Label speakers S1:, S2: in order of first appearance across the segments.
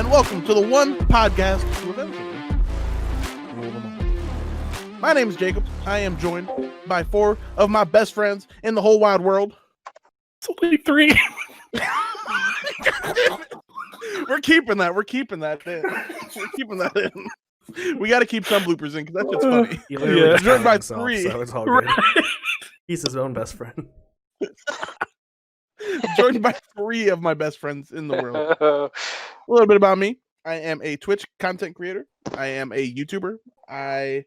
S1: and welcome to the one podcast to eventually rule them all. My name is Jacob. I am joined by four of my best friends in the whole wide world.
S2: It's only three.
S1: We're keeping that. We're keeping that in. We got to keep some bloopers in because that's just funny.
S3: He literally just
S1: Joined
S3: by
S1: by
S3: himself,
S1: three.
S3: so it's all good.
S2: Right.
S3: He's his own best friend.
S1: Joined by three of my best friends in the world. A little bit about me. I am a Twitch content creator. I am a YouTuber. I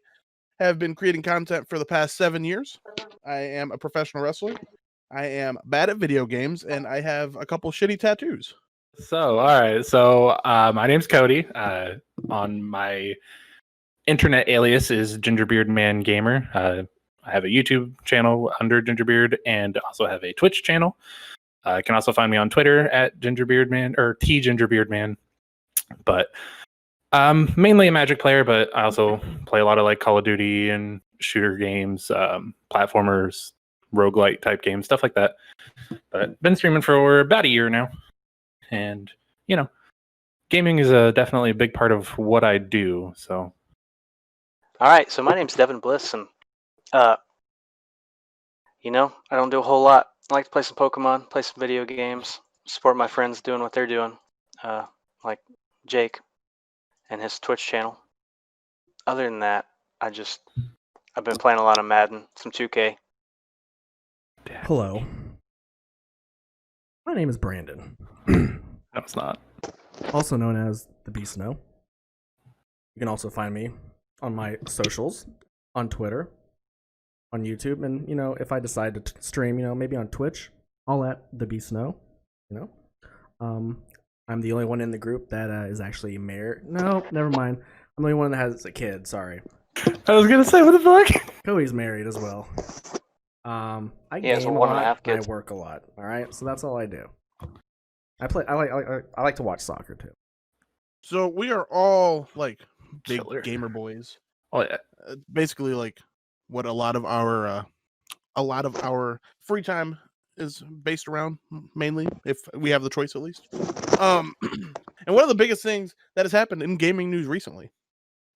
S1: have been creating content for the past 7 years. I am a professional wrestler. I am bad at video games, and I have a couple shitty tattoos.
S2: So, all right. So, my name's Cody. On my internet alias is Gingerbeardman Gamer. I have a YouTube channel under Gingerbeard and also have a Twitch channel. You can also find me on Twitter at Gingerbeardman or TGingerbeardman. But mainly a Magic player, but I also play a lot of like Call of Duty and shooter games, platformers, roguelite type games, stuff like that. But been streaming for about a year now. And, you know, gaming is definitely a big part of what I do. So,
S4: all right. So my name's Devin Bliss, and I don't do a whole lot. I like to play some Pokemon, play some video games, support my friends doing what they're doing, like Jake and his Twitch channel. Other than that, I've been playing a lot of Madden, some 2K.
S3: Hello. My name is Brandon.
S2: no, it's not.
S3: Also known as TheBsnow. You can also find me on my socials, on Twitter, on YouTube, and if I decide to stream, maybe on Twitch, all at TheBsnow. I'm the only one in the group that is actually married. No, never mind. I'm the only one that has a kid. Sorry.
S2: I was gonna say, what the fuck?
S3: Cody's married as well. I
S4: Yeah,
S3: game
S4: so
S3: a
S4: one and a
S3: lot.
S4: half
S3: And I
S4: kids.
S3: work a lot. All right, so that's all I do. I like to watch soccer too.
S1: So we are all like big
S2: Chiller.
S1: gamer boys.
S2: Oh yeah.
S1: Basically, like what a lot of our free time is based around, mainly, if we have the choice at least. And one of the biggest things that has happened in gaming news recently,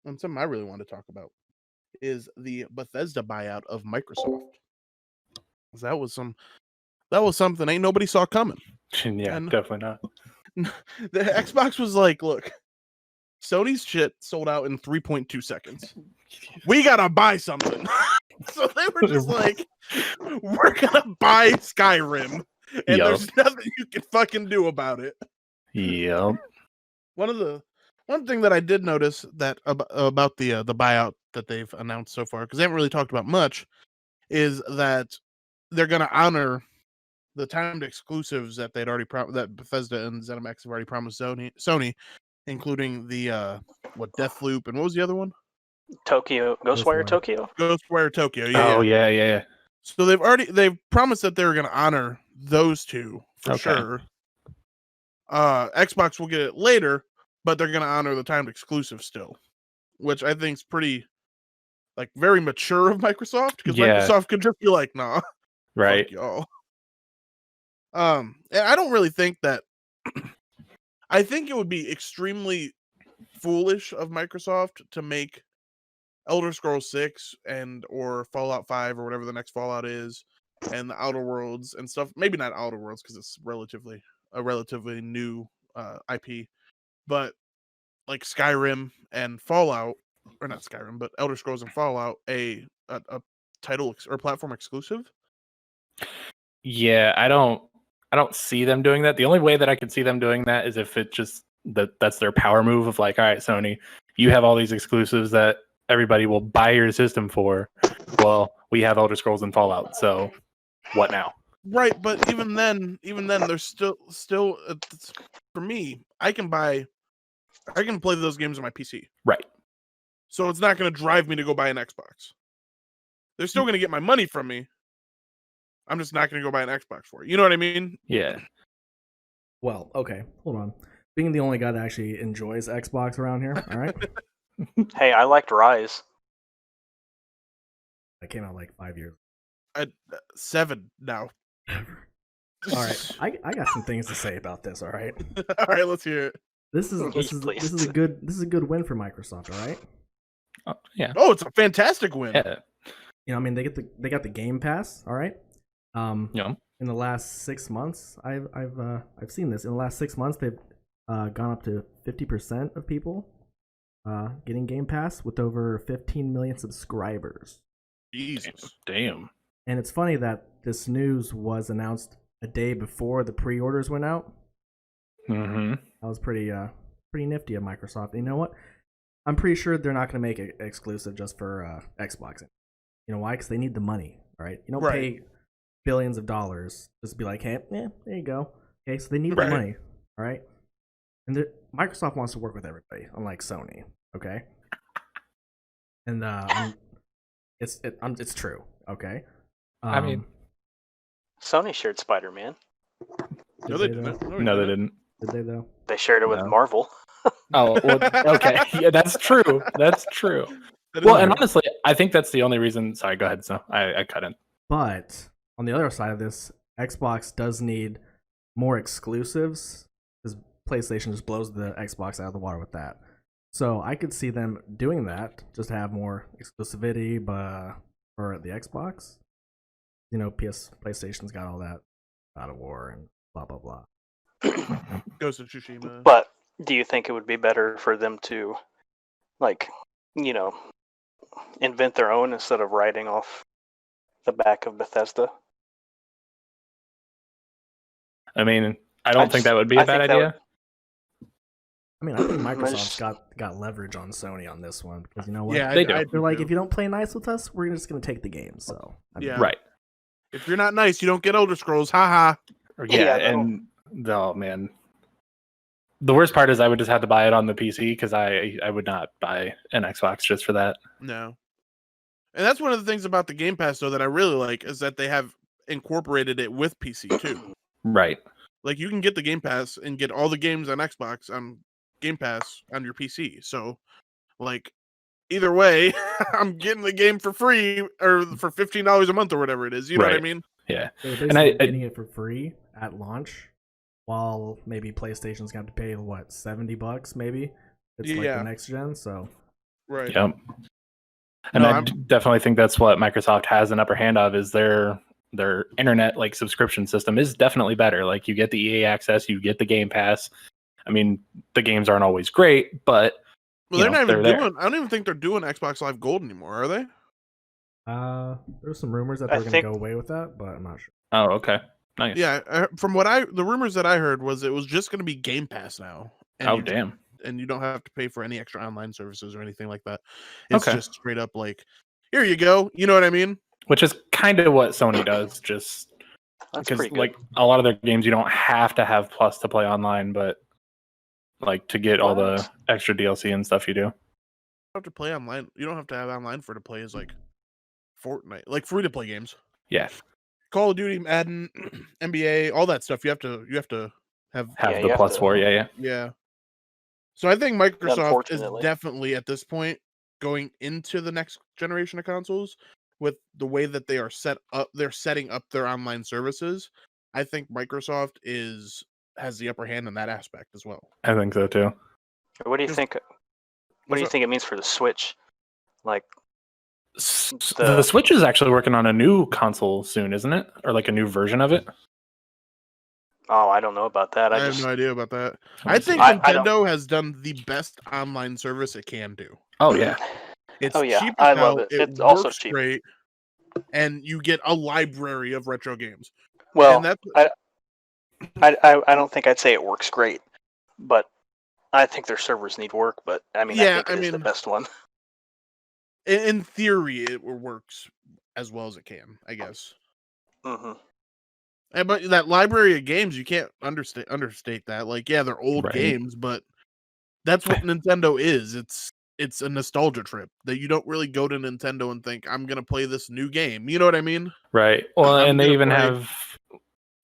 S1: and something I really want to talk about, is the Bethesda buyout of Microsoft. That was something ain't nobody saw coming.
S2: Yeah,
S1: And
S2: definitely not.
S1: the Xbox was like, look, Sony's shit sold out in 3.2 seconds. We gotta buy something. So they were just like, we're gonna buy Skyrim, and
S2: Yup.
S1: there's nothing you can fucking do about it.
S2: Yep.
S1: One thing that I did notice that about the buyout that they've announced so far, because they haven't really talked about much, is that they're gonna honor the timed exclusives that they'd already that Bethesda and Zenimax have already promised Sony, including the Deathloop, and what was the other one?
S4: Ghostwire
S3: Ghostwire.
S4: Tokyo.
S1: Ghostwire Tokyo. Yeah.
S2: Oh yeah.
S1: So they've promised that they were going to honor those two for
S2: Okay.
S1: sure. Xbox will get it later, but they're going to honor the timed exclusive still, which I think is pretty, like, very mature of Microsoft, because
S2: Yeah.
S1: Microsoft could just be like, nah,
S2: Right.
S1: fuck y'all. And I don't really think that. I think it would be extremely foolish of Microsoft to make Elder Scrolls 6 or Fallout 5 or whatever the next Fallout is, and the Outer Worlds and stuff. Maybe not Outer Worlds because it's a relatively new IP, but like Skyrim and Fallout, or not Skyrim, but Elder Scrolls and Fallout, a title or platform exclusive.
S2: Yeah, I don't see them doing that. The only way that I can see them doing that is if it just that's their power move of like, all right, Sony, you have all these exclusives that everybody will buy your system for. Well, we have Elder Scrolls and Fallout, so what now?
S1: Right, but even then, there's still for me, I can play those games on my PC.
S2: Right.
S1: So it's not going to drive me to go buy an Xbox. They're still going to get my money from me. I'm just not going to go buy an Xbox for it. You know what I mean?
S2: Yeah.
S3: Well, okay, hold on. Being the only guy that actually enjoys Xbox around here, all right?
S4: Hey, I liked Rise.
S3: That came out like 5 years.
S1: 7 now.
S3: All right, I got some things to say about this. All right.
S1: All right, let's hear it.
S3: This is a good win for Microsoft, all right?
S2: Yeah.
S1: Oh, it's a fantastic win.
S2: Yeah.
S3: I mean, they got the Game Pass, all right?
S2: Yeah.
S3: In the last 6 months, I've seen this. In the last 6 months, they've gone up to 50% of people getting Game Pass with over 15 million subscribers.
S1: Jesus.
S2: Damn.
S3: And it's funny that this news was announced a day before the pre-orders went out.
S2: Mm-hmm.
S3: That was pretty nifty of Microsoft. And you know what? I'm pretty sure they're not going to make it exclusive just for Xbox. You know why? Because they need the money, all right? You don't pay billions of dollars just to be like, hey, there you go. Okay, so they need the money, all right? And Microsoft wants to work with everybody, unlike Sony, okay? And it's true, okay?
S2: I mean,
S4: Sony shared Spider-Man.
S1: No, they didn't.
S2: no, they didn't.
S3: Did they though?
S4: They shared it with
S2: No.
S4: Marvel.
S2: Oh, well, okay. Yeah, that's true. That's true. Well, and honestly, I think that's the only reason. Sorry, go ahead. So I cut in.
S3: But on the other side of this, Xbox does need more exclusives because PlayStation just blows the Xbox out of the water with that. So I could see them doing that, just to have more exclusivity, but for the Xbox, you know, PlayStation's got all that God of War and blah blah blah.
S1: Ghost of Tsushima.
S4: But do you think it would be better for them to, like, you know, invent their own instead of riding off the back of Bethesda?
S2: I mean, I don't think that would be a bad idea.
S3: I mean, I think Microsoft's got leverage on Sony on this one because you know what?
S1: Yeah,
S2: They do.
S3: They're like, if you don't play nice with us, we're just gonna take the game. So
S1: Yeah.
S2: Right.
S1: If you're not nice, you don't get Elder Scrolls. Haha.
S2: Yeah, and oh man, the worst part is I would just have to buy it on the PC because I would not buy an Xbox just for that.
S1: No. And that's one of the things about the Game Pass, though, that I really like is that they have incorporated it with PC too.
S2: Right.
S1: Like you can get the Game Pass and get all the games on Xbox on Game Pass on your PC. So, like, either way, I'm getting the game for free or for $15 a month or whatever it is. You know what I mean?
S2: Yeah.
S3: they're
S2: And I
S3: getting it for free at launch, while maybe PlayStation's got to pay what $70 maybe. It's like the next gen. So
S1: Right.
S2: Yep. And definitely think that's what Microsoft has an upper hand of is their internet like subscription system is definitely better. Like you get the EA access, you get the Game Pass. I mean, the games aren't always great, but
S1: they're not even doing. I don't even think they're doing Xbox Live Gold anymore, are they?
S3: There's some rumors that they're going to go away with that, but I'm not sure.
S2: Oh, okay, nice.
S1: Yeah, from the rumors that I heard was it was just going to be Game Pass now. And
S2: Damn.
S1: And you don't have to pay for any extra online services or anything like that. It's just straight up like, here you go. You know what I mean?
S2: Which is kind of what Sony does, just because like a lot of their games you don't have to have Plus to play online, but like to get all the extra DLC and stuff you do.
S1: You don't have to play online. You don't have to have online for to play is like Fortnite, like free to play games.
S2: Yeah.
S1: Call of Duty, Madden, NBA, all that stuff. You have to have
S2: the Plus for.
S1: Yeah. So I think Microsoft is definitely at this point going into the next generation of consoles with the way that they are set up. They're setting up their online services. I think Microsoft has the upper hand in that aspect as well.
S2: I think so too.
S4: What do you think? What do you think it means for the Switch? Like
S2: the Switch is actually working on a new console soon, isn't it? Or like a new version of it?
S4: Oh, I don't know about that.
S1: I have no idea about that. I think Nintendo has done the best online service it can do.
S2: Oh yeah,
S1: it's cheap.
S4: I love it. It's also cheap.
S1: Great, and you get a library of retro games.
S4: Well, I don't think I'd say it works great, but I think their servers need work. But I mean, I think it is the best one.
S1: In theory, it works as well as it can, I guess.
S4: Mm-hmm.
S1: But that library of games, you can't understate that. Like, yeah, they're old games, but that's what Nintendo is. It's a nostalgia trip that you don't really go to Nintendo and think, I'm going to play this new game. You know what I mean?
S2: Right. Well, and they even have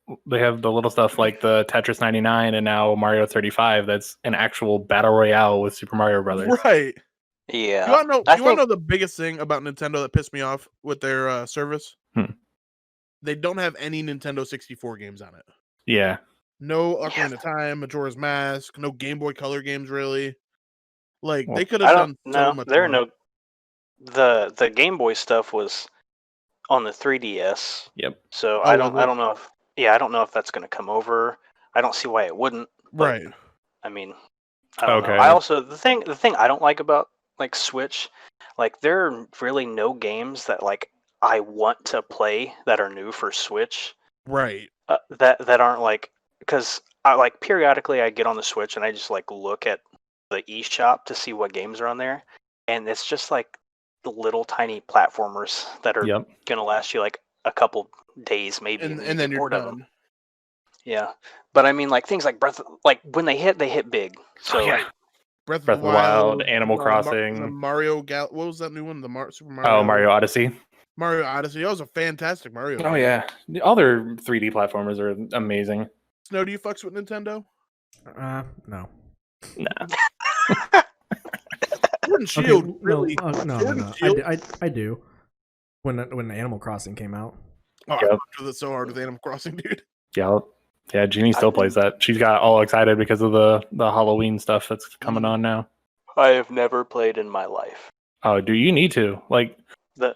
S2: the little stuff like the Tetris 99 and now Mario 35. That's an actual battle royale with Super Mario Brothers.
S1: Right.
S4: Yeah.
S1: You want to know the biggest thing about Nintendo that pissed me off with their service? They don't have any Nintendo 64 games on it.
S2: Yeah.
S1: No Ocarina of Time, Majora's Mask, no Game Boy Color games really. Like
S2: Well,
S1: they could have done so much
S4: there are
S1: more.
S4: no the Game Boy stuff was on the 3DS.
S2: Yep.
S4: So
S1: Oh,
S4: I
S1: was
S4: don't know if I don't know if that's going to come over. I don't see why it wouldn't. But,
S1: Right.
S4: I mean, I don't know.
S2: Okay.
S4: I also the thing I don't like about like Switch, like there are really no games that like I want to play that are new for Switch.
S1: Right.
S4: That aren't like, because I like periodically I get on the Switch and I just like look at the eShop to see what games are on there, and it's just like the little tiny platformers that are
S2: Yep.
S4: gonna last you like a couple days maybe,
S1: And
S4: you
S1: then
S4: get
S1: you're
S4: bored of them.
S1: done.
S4: Yeah, but I mean like things like like when they hit big. So
S2: yeah.
S1: Breath
S2: Breath
S1: of the Wild,
S2: Animal
S1: the
S2: Crossing.
S1: Mario what was that new one? The Super Mario.
S2: Oh, Mario Odyssey.
S1: Mario Odyssey. That was a fantastic Mario
S2: Oh
S1: game.
S2: yeah, all their 3D platformers are amazing.
S1: Snow, do you fucks with Nintendo?
S3: No.
S2: Nah.
S1: Sword and Shield, really?
S3: No. I do. When Animal Crossing came out.
S1: Oh,
S2: Yep.
S1: I fucked with it so hard with Animal Crossing, dude.
S2: Yeah, Jeannie still plays that. She's got all excited because of the Halloween stuff that's coming on now.
S4: I have never played in my life.
S2: Oh, do you need to? Like,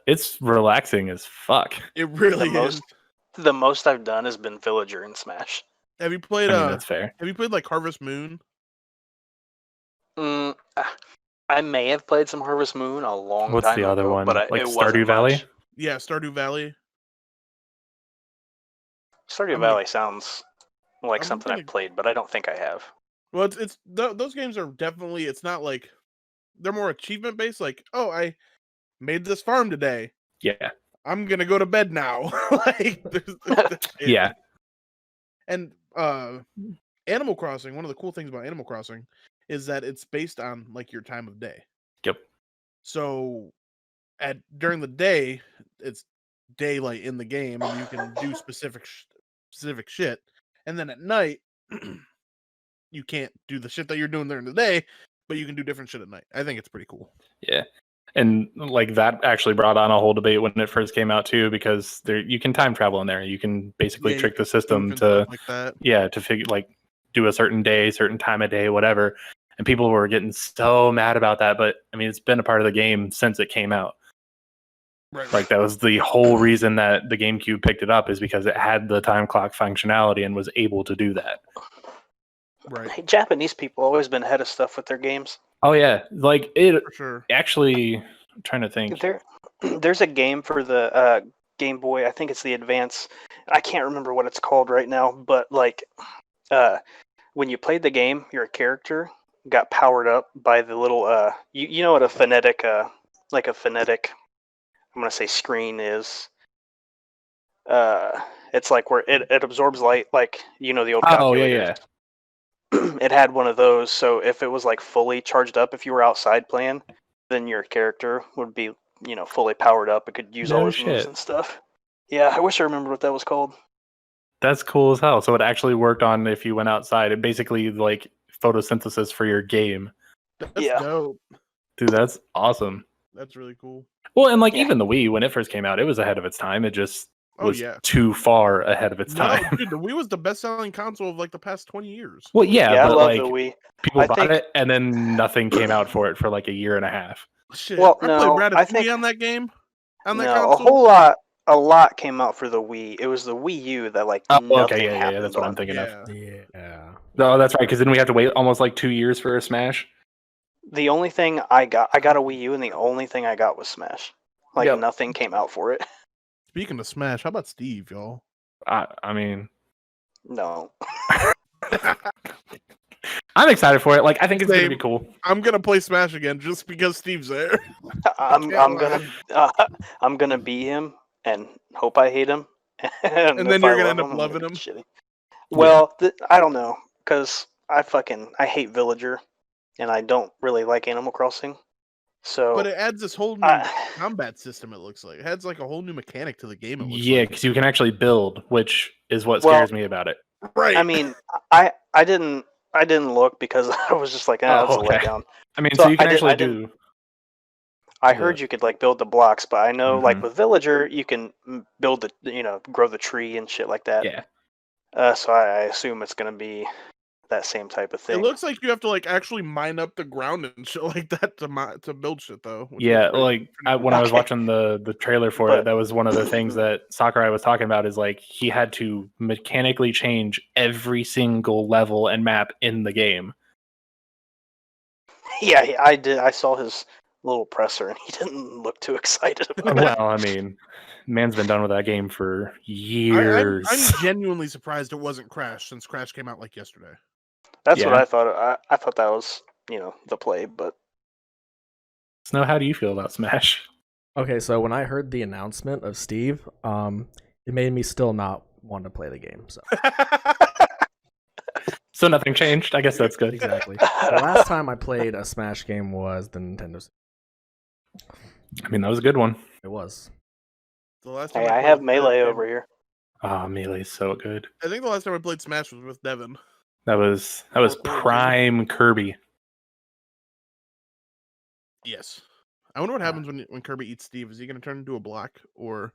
S2: it's relaxing as fuck.
S1: It really is.
S4: The most I've done has been Villager in Smash.
S1: Have you played?
S2: I mean, that's fair.
S1: Have you played like Harvest Moon?
S4: I may have played some Harvest Moon a long time ago.
S2: What's the other one?
S4: But
S2: like
S4: it
S2: Stardew Valley?
S4: much.
S1: Yeah, Stardew Valley.
S4: Stardew Valley sounds like something I've played, but I don't think I have.
S1: Well, it's those games are definitely. It's not like they're more achievement based. Like, oh, I made this farm today.
S2: Yeah.
S1: I'm gonna go to bed now. Like,
S2: yeah.
S1: And Animal Crossing. One of the cool things about Animal Crossing is that it's based on like your time of day.
S2: Yep.
S1: So, during the day, it's daylight in the game, and you can do specific shit. And then at night, you can't do the shit that you're doing during the day, but you can do different shit at night. I think it's pretty cool.
S2: Yeah. And like that actually brought on a whole debate when it first came out too, because you can time travel in there. You can basically trick the system to
S1: like that.
S2: Yeah, to figure like do a certain day, certain time of day, whatever. And people were getting so mad about that, but I mean, it's been a part of the game since it came out.
S1: Right.
S2: Like that was the whole reason that the GameCube picked it up, is because it had the time clock functionality and was able to do that.
S1: Right.
S4: Hey, Japanese people always been ahead of stuff with their games.
S2: Oh yeah, like it.
S1: For sure.
S2: Actually, I'm trying to think.
S4: There's a game for the Game Boy. I think it's the Advance. I can't remember what it's called right now, but like, when you played the game, your character got powered up by the little you know what a phonetic I'm gonna say screen is. It's like where it absorbs light, like the old calculators.
S2: Yeah.
S4: It had one of those, so if it was like fully charged up, if you were outside playing, then your character would be fully powered up. It could use all his moves and stuff. Yeah, I wish I remembered what that was called.
S2: That's cool as hell. So it actually worked on if you went outside. It basically like photosynthesis for your game.
S1: That's dope.
S2: Dude, that's awesome.
S1: That's really cool.
S2: Well, and like even the Wii, when it first came out, it was ahead of its time. It just was too far ahead of its time.
S1: Dude, the Wii was the best-selling console of like the past 20 years.
S2: Well, yeah, but
S4: I love
S2: like
S4: the Wii.
S2: People bought it, and then nothing came out for it for like a year and a half.
S1: Shit.
S4: Well,
S1: I played Ratatouille on that game. On that console.
S4: A lot came out for the Wii. It was the Wii U that like nothing happened.
S2: Yeah, that's what I'm thinking of.
S3: Yeah.
S2: No, that's right. Because then we have to wait almost like 2 years for a Smash.
S4: The only thing I got a Wii U, and the only thing I got was Smash. Like nothing came out for it.
S1: Speaking of Smash, how about Steve, y'all?
S2: I mean,
S4: no.
S2: I'm excited for it. Like, I think it's gonna be cool.
S1: I'm gonna play Smash again just because Steve's there.
S4: I'm gonna beat him and hope I hate him.
S1: and then you're gonna end up loving him.
S4: Well, I don't know, because I hate Villager, and I don't really like Animal Crossing. So,
S1: but it adds this whole new combat system. It looks like it adds like a whole new mechanic to the game.
S2: Yeah, because you can actually build, which is what scares me about it.
S1: Right.
S4: I mean, I didn't look because I was just like, that's a letdown.
S2: I mean, so you can actually do.
S4: I heard you could like build the blocks, but I know like with Villager, you can build the grow the tree and shit like that.
S2: Yeah.
S4: So I assume it's going to be that same type of thing.
S1: It looks like you have to like actually mine up the ground and shit like that to build shit though. which
S2: Yeah,
S1: looks
S2: like when I was
S4: Okay.
S2: watching the trailer for
S4: But-
S2: it, that was one of the things that Sakurai was talking about. Is like he had to mechanically change every single level and map in the game.
S4: Yeah, I did. I saw his little presser, and he didn't look too excited about it.
S2: Well, I mean, man's been done with that game for
S1: I'm
S2: years.
S1: genuinely surprised it wasn't Crash since Crash came out like yesterday.
S4: That's what
S2: Yeah.
S4: I thought. I thought that was, the play, but
S2: Snow, how do you feel about Smash?
S3: Okay, so when I heard the announcement of Steve, it made me still not want to play the game. So
S2: So nothing changed. I guess that's good.
S3: exactly. The last time I played a Smash game was the Nintendo.
S2: I mean, that was a good one.
S3: It was.
S1: The last time
S4: hey, I
S1: played
S4: have
S1: Smash
S4: Melee
S1: game-
S4: over here.
S2: Oh, Melee's so good.
S1: I think the last time I played Smash was with Devin.
S2: That was
S1: Cool.
S2: prime Kirby.
S1: Yes. I wonder what happens when Kirby eats Steve. Is he going to turn into a block or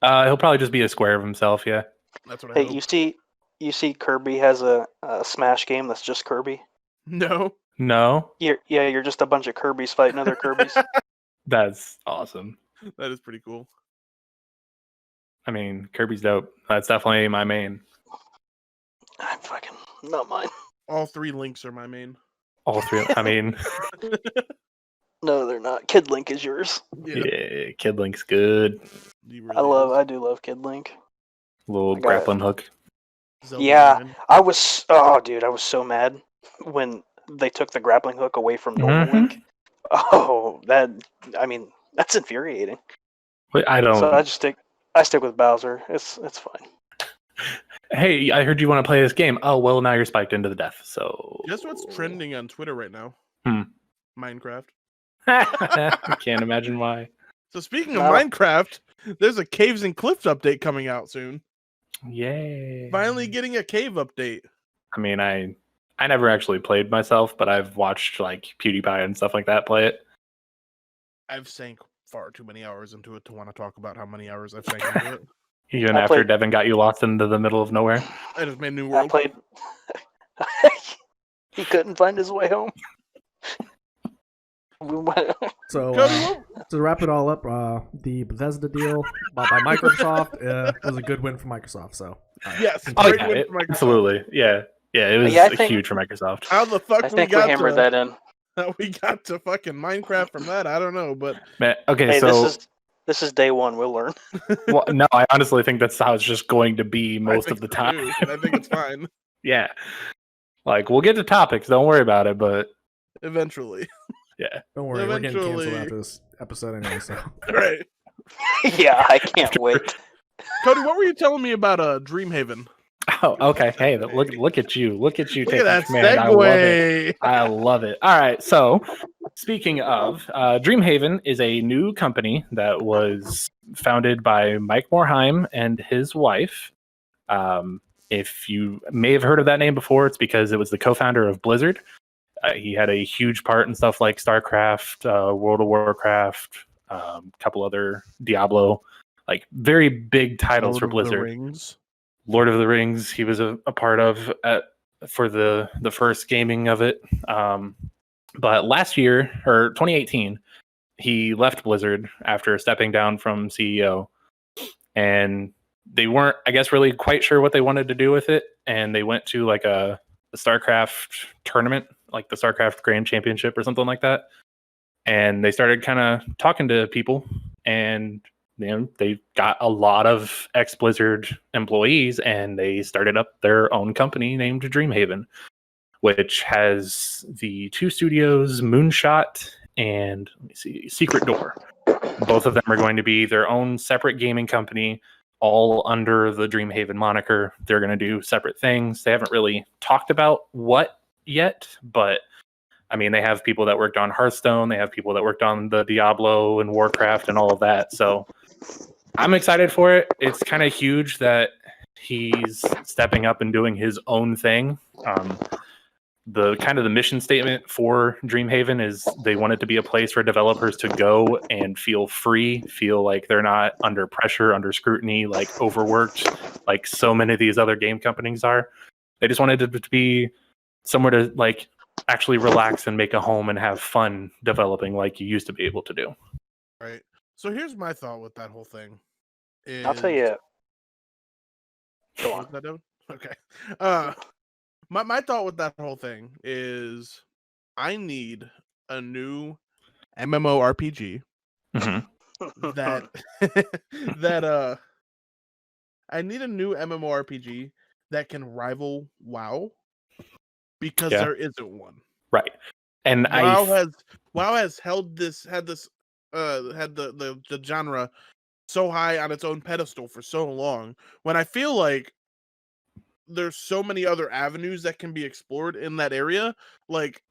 S2: He'll probably just be a square of himself. Yeah.
S1: that's what I
S4: Hey,
S1: hope.
S4: you see, Kirby has a Smash game that's just Kirby.
S1: No.
S2: No,
S4: You're just a bunch of Kirby's fighting other Kirby's.
S2: that's awesome.
S1: That is pretty cool.
S2: I mean, Kirby's dope. That's definitely my main.
S4: I'm fucking not mine.
S1: All three links are my main.
S2: All three. I mean,
S4: No, they're not. Kid Link is yours.
S2: yeah, Kid Link's good.
S1: He really is.
S4: I do love Kid Link.
S2: Little
S4: I got it.
S2: grappling hook.
S1: Zelda
S4: Yeah.
S1: Nine.
S4: I was so mad when they took the grappling hook away from normal
S2: Mhm.
S4: Link. Oh, that's infuriating.
S2: Wait, I don't.
S4: So I stick with Bowser. It's fine.
S2: Hey, I heard you want to play this game. Oh, well, now you're spiked into the death. So
S1: Guess what's trending on Twitter right now? Minecraft.
S2: I can't imagine why.
S1: So speaking of
S4: No.
S1: Minecraft, there's a Caves and Cliffs update coming out soon.
S2: Yay!
S1: Finally getting a cave update.
S2: I mean, I never actually played myself, but I've watched like PewDiePie and stuff like that play it.
S1: I've sank far too many hours into it to want to talk about how many hours I've sank into it.
S2: Even
S4: I
S2: after
S4: played-
S2: Devin got you lost into the middle of nowhere.
S1: I just made New
S4: I
S1: World.
S4: played. He couldn't find his way home. We went-
S3: So
S1: Cody, what-
S3: to wrap it all up, the Bethesda deal bought by Microsoft was a good win for Microsoft. So
S1: yes,
S2: Oh,
S1: great
S2: yeah,
S1: win for Microsoft.
S2: absolutely. Yeah, it was
S4: Yeah, I think-
S2: huge for Microsoft.
S1: How the fuck
S4: I
S1: we
S4: think we
S1: got
S4: hammered
S1: to
S4: that in.
S1: how we got to fucking Minecraft from that? I don't know, but
S2: Man, okay,
S4: Hey,
S2: so
S4: this is day one. We'll learn.
S2: well, no, I honestly think that's how it's just going to be
S1: I
S2: most
S1: think
S2: of the
S1: so
S2: time.
S1: too, and I think it's fine
S2: Yeah, like we'll get to topics. Don't worry about it. But
S1: eventually.
S2: yeah,
S3: don't worry, we're getting canceled
S1: Eventually-
S3: after this episode anyway. So
S1: Right.
S4: Yeah, I can't wait.
S1: Cody, what were you telling me about Dreamhaven?
S2: Oh, okay. Hey, look at you. Look at you
S1: Look
S2: taking
S1: at that
S2: command. I love it.
S1: segue.
S2: I love it. All right. So, speaking of, Dreamhaven is a new company that was founded by Mike Morhaime and his wife. If you may have heard of that name before, it's because it was the co-founder of Blizzard. He had a huge part in stuff like StarCraft, World of Warcraft, a couple other Diablo, like very big titles for
S1: Lord of the
S2: Blizzard.
S1: Rings.
S2: Lord of the Rings, he was a part of for the first gaming of it. But last year, or 2018, he left Blizzard after stepping down from CEO. And they weren't, I guess, really quite sure what they wanted to do with it. And they went to like a StarCraft tournament, like the StarCraft Grand Championship or something like that. And they started kind of talking to people, and they got a lot of ex-Blizzard employees, and they started up their own company named Dreamhaven, which has the two studios, Moonshot and let me see, Secret Door. Both of them are going to be their own separate gaming company, all under the Dreamhaven moniker. They're going to do separate things. They haven't really talked about what yet, but I mean, they have people that worked on Hearthstone. They have people that worked on the Diablo and Warcraft and all of that. So I'm excited for it. It's kind of huge that he's stepping up and doing his own thing. the kind of the mission statement for Dreamhaven is they want it to be a place for developers to go and feel free, feel like they're not under pressure, under scrutiny, like overworked, like so many of these other game companies are. They just wanted it to be somewhere to like actually relax and make a home and have fun developing like you used to be able to do.
S1: Right. So here's my thought with that whole thing.
S4: I'll tell you. Go
S1: What
S4: on.
S1: was that, Devin? Okay. My thought with that whole thing is I need a new MMORPG that that I need a new MMORPG that can rival WoW because there isn't one.
S2: Right. And
S1: WoW has had the genre so high on its own pedestal for so long, when I feel like there's so many other avenues that can be explored in that area. Like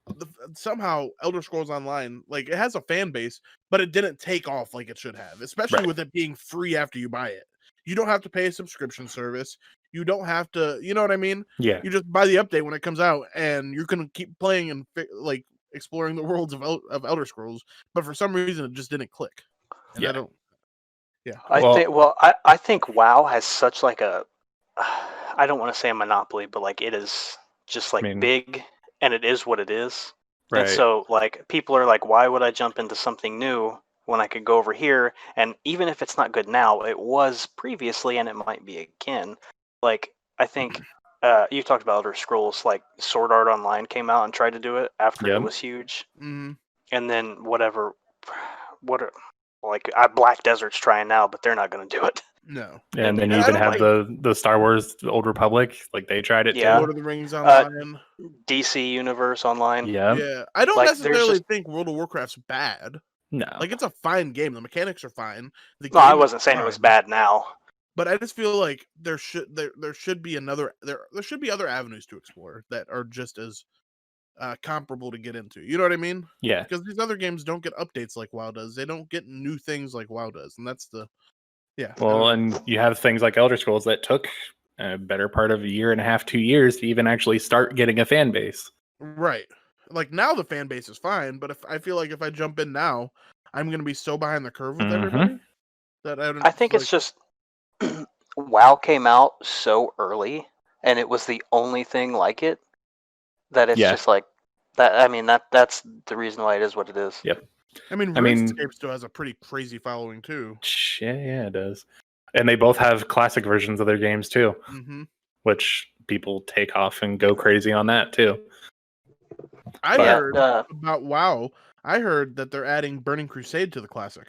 S1: somehow Elder Scrolls Online, like it has a fan base, but it didn't take off like it should have, especially with it being free after you buy it. You don't have to pay a subscription service. You don't have to, you know what I mean?
S2: Yeah.
S1: You just buy the update when it comes out, and you're gonna keep playing and like exploring the worlds of Elder Scrolls. But for some reason, it just didn't click. And I don't. Yeah.
S4: I think WoW has such like a, I don't want to say a monopoly, but like it is just like big, and it is what it is.
S2: Right.
S4: And so like people are like, why would I jump into something new when I could go over here? And even if it's not good now, it was previously, and it might be again. Like I think you talked about Elder Scrolls, like Sword Art Online came out and tried to do it after it was huge, and then Black Desert's trying now, but they're not going to do it.
S1: No.
S2: And then you even have the Star Wars Old Republic, like they tried it too.
S1: Lord of the Rings Online.
S4: DC Universe Online.
S1: Yeah. I don't necessarily think World of Warcraft's bad.
S2: No.
S1: Like it's a fine game. The mechanics are fine.
S4: No, I wasn't saying it was bad now.
S1: But I just feel like there should be there should be other avenues to explore that are just as comparable to get into. You know what I mean?
S2: Yeah.
S1: Because these other games don't get updates like WoW does. They don't get new things like WoW does, and that's the Well,
S2: and you have things like Elder Scrolls that took a better part of a year and a half, 2 years to even actually start getting a fan base.
S1: Right. Like now the fan base is fine, but if I feel like if I jump in now, I'm going to be so behind the curve with everybody that I think
S4: it's just WoW came out so early, and it was the only thing like it, that it's just like that. I mean, that's the reason why it is what it is.
S2: Yep.
S1: I mean, RuneScape still has a pretty crazy following too.
S2: Yeah, it does. And they both have classic versions of their games too, which people take off and go crazy on that too.
S1: I heard about WoW. I heard that they're adding Burning Crusade to the classic,